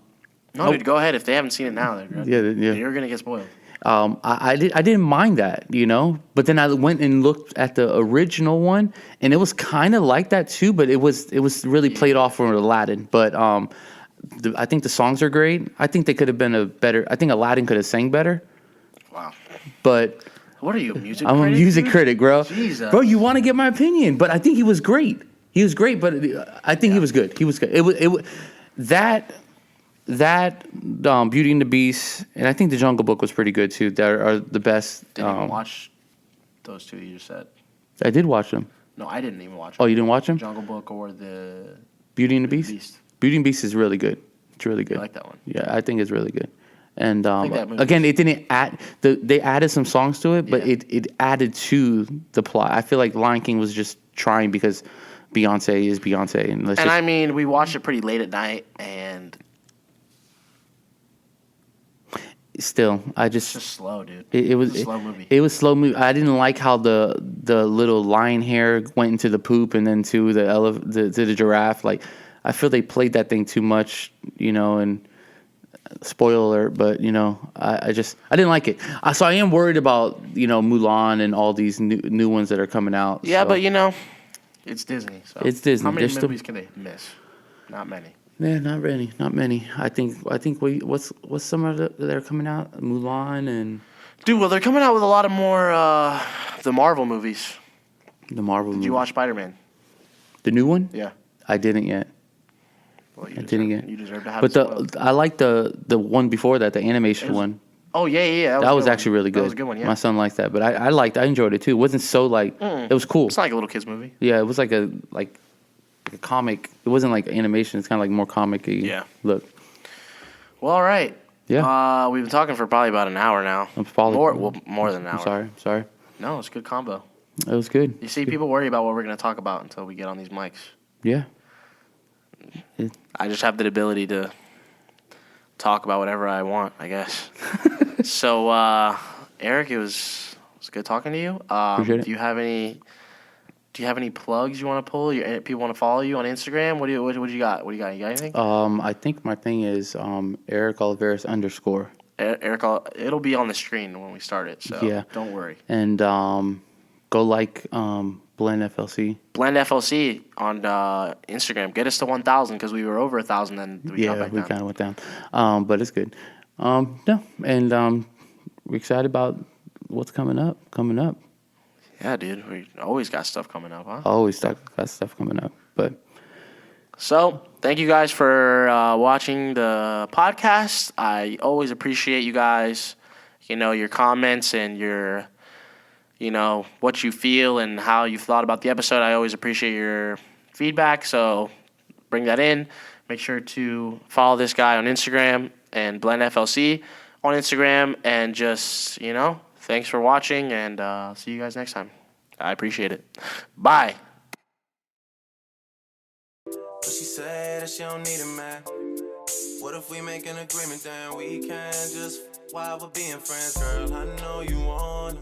dude, go ahead. If they haven't seen it now, you're gonna get spoiled. I didn't mind that, you know, but then I went and looked at the original one, and it was kind of like that too, but it was really played off for Aladdin. But I think the songs are great. I think they could have been I think Aladdin could have sang better. Wow. But what are you, a music? I'm critic, a music dude? critic, bro. Jesus. Bro, you want to get my opinion, but I think he was great. He was great, but I think he was good. He was good. It was that Beauty and the Beast, and I think The Jungle Book was pretty good too. That are the best. Didn't even watch those two you just said. I did watch them. No, I didn't even watch them. Oh, you didn't watch them? Jungle Book or the Beauty and the Beast? Beauty and the Beast is really good. It's really good. I like that one. Yeah, I think it's really good. And that again, it didn't add. They added some songs to it, but it added to the plot. I feel like Lion King was just trying because Beyonce is Beyonce, and I mean, we watched it pretty late at night, and still, it's just slow, dude. It was a slow movie. It was slow movie. I didn't like how the little lion hair went into the poop and then to the giraffe. Like, I feel they played that thing too much, you know. And spoiler alert, but you know, I didn't like it. So I am worried about, you know, Mulan and all these new ones that are coming out. Yeah, so. but you know, it's Disney. So it's Disney. How many movies can they miss? Not many. Yeah, not many. I think what's some of that are coming out? Mulan and dude. Well, they're coming out with a lot of more the Marvel movies. The Marvel. Did you watch Spider-Man? The new one? Yeah. I didn't yet. Well, I didn't yet. You deserve to have. But I like the one before that, the animation one. Oh yeah. That was actually really good. That was a good one. Yeah. My son liked that, but I enjoyed it too. It wasn't so like it was cool. It's not like a little kids movie. Yeah, it was like a comic. It wasn't like animation. It's kind of like more comic-y. Yeah. Look. Well, all right. Yeah. We've been talking for probably about an hour now. More than an hour. I'm sorry. No, it's a good combo. It was good. You see, people worry about what we're going to talk about until we get on these mics. Yeah. I just have the ability to talk about whatever I want, I guess. So, Erik, it was good talking to you. Appreciate it. Do you have any do you have any plugs you want to pull? People want to follow you on Instagram? What do you got? You got anything? I think my thing is Erik Oliveras _ Eric, it'll be on the screen when we start it, so Yeah. don't worry. And go like Blend FLC. Blend FLC on Instagram. Get us to 1,000 because we were over 1,000 and we got back we down. kind of went down, but it's good. No, and we're excited about what's coming up. Yeah, dude, we always got stuff coming up, huh? Always got stuff coming up, but. So, thank you guys for watching the podcast. I always appreciate you guys, your comments and your, what you feel and how you've thought about the episode. I always appreciate your feedback, so bring that in. Make sure to follow this guy on Instagram and Blend FLC on Instagram. And just, thanks for watching, and see you guys next time. I appreciate it. Bye. She said that she don't need a man. What if we make an agreement, then we can just while we're being friends, girl? I know you wanna.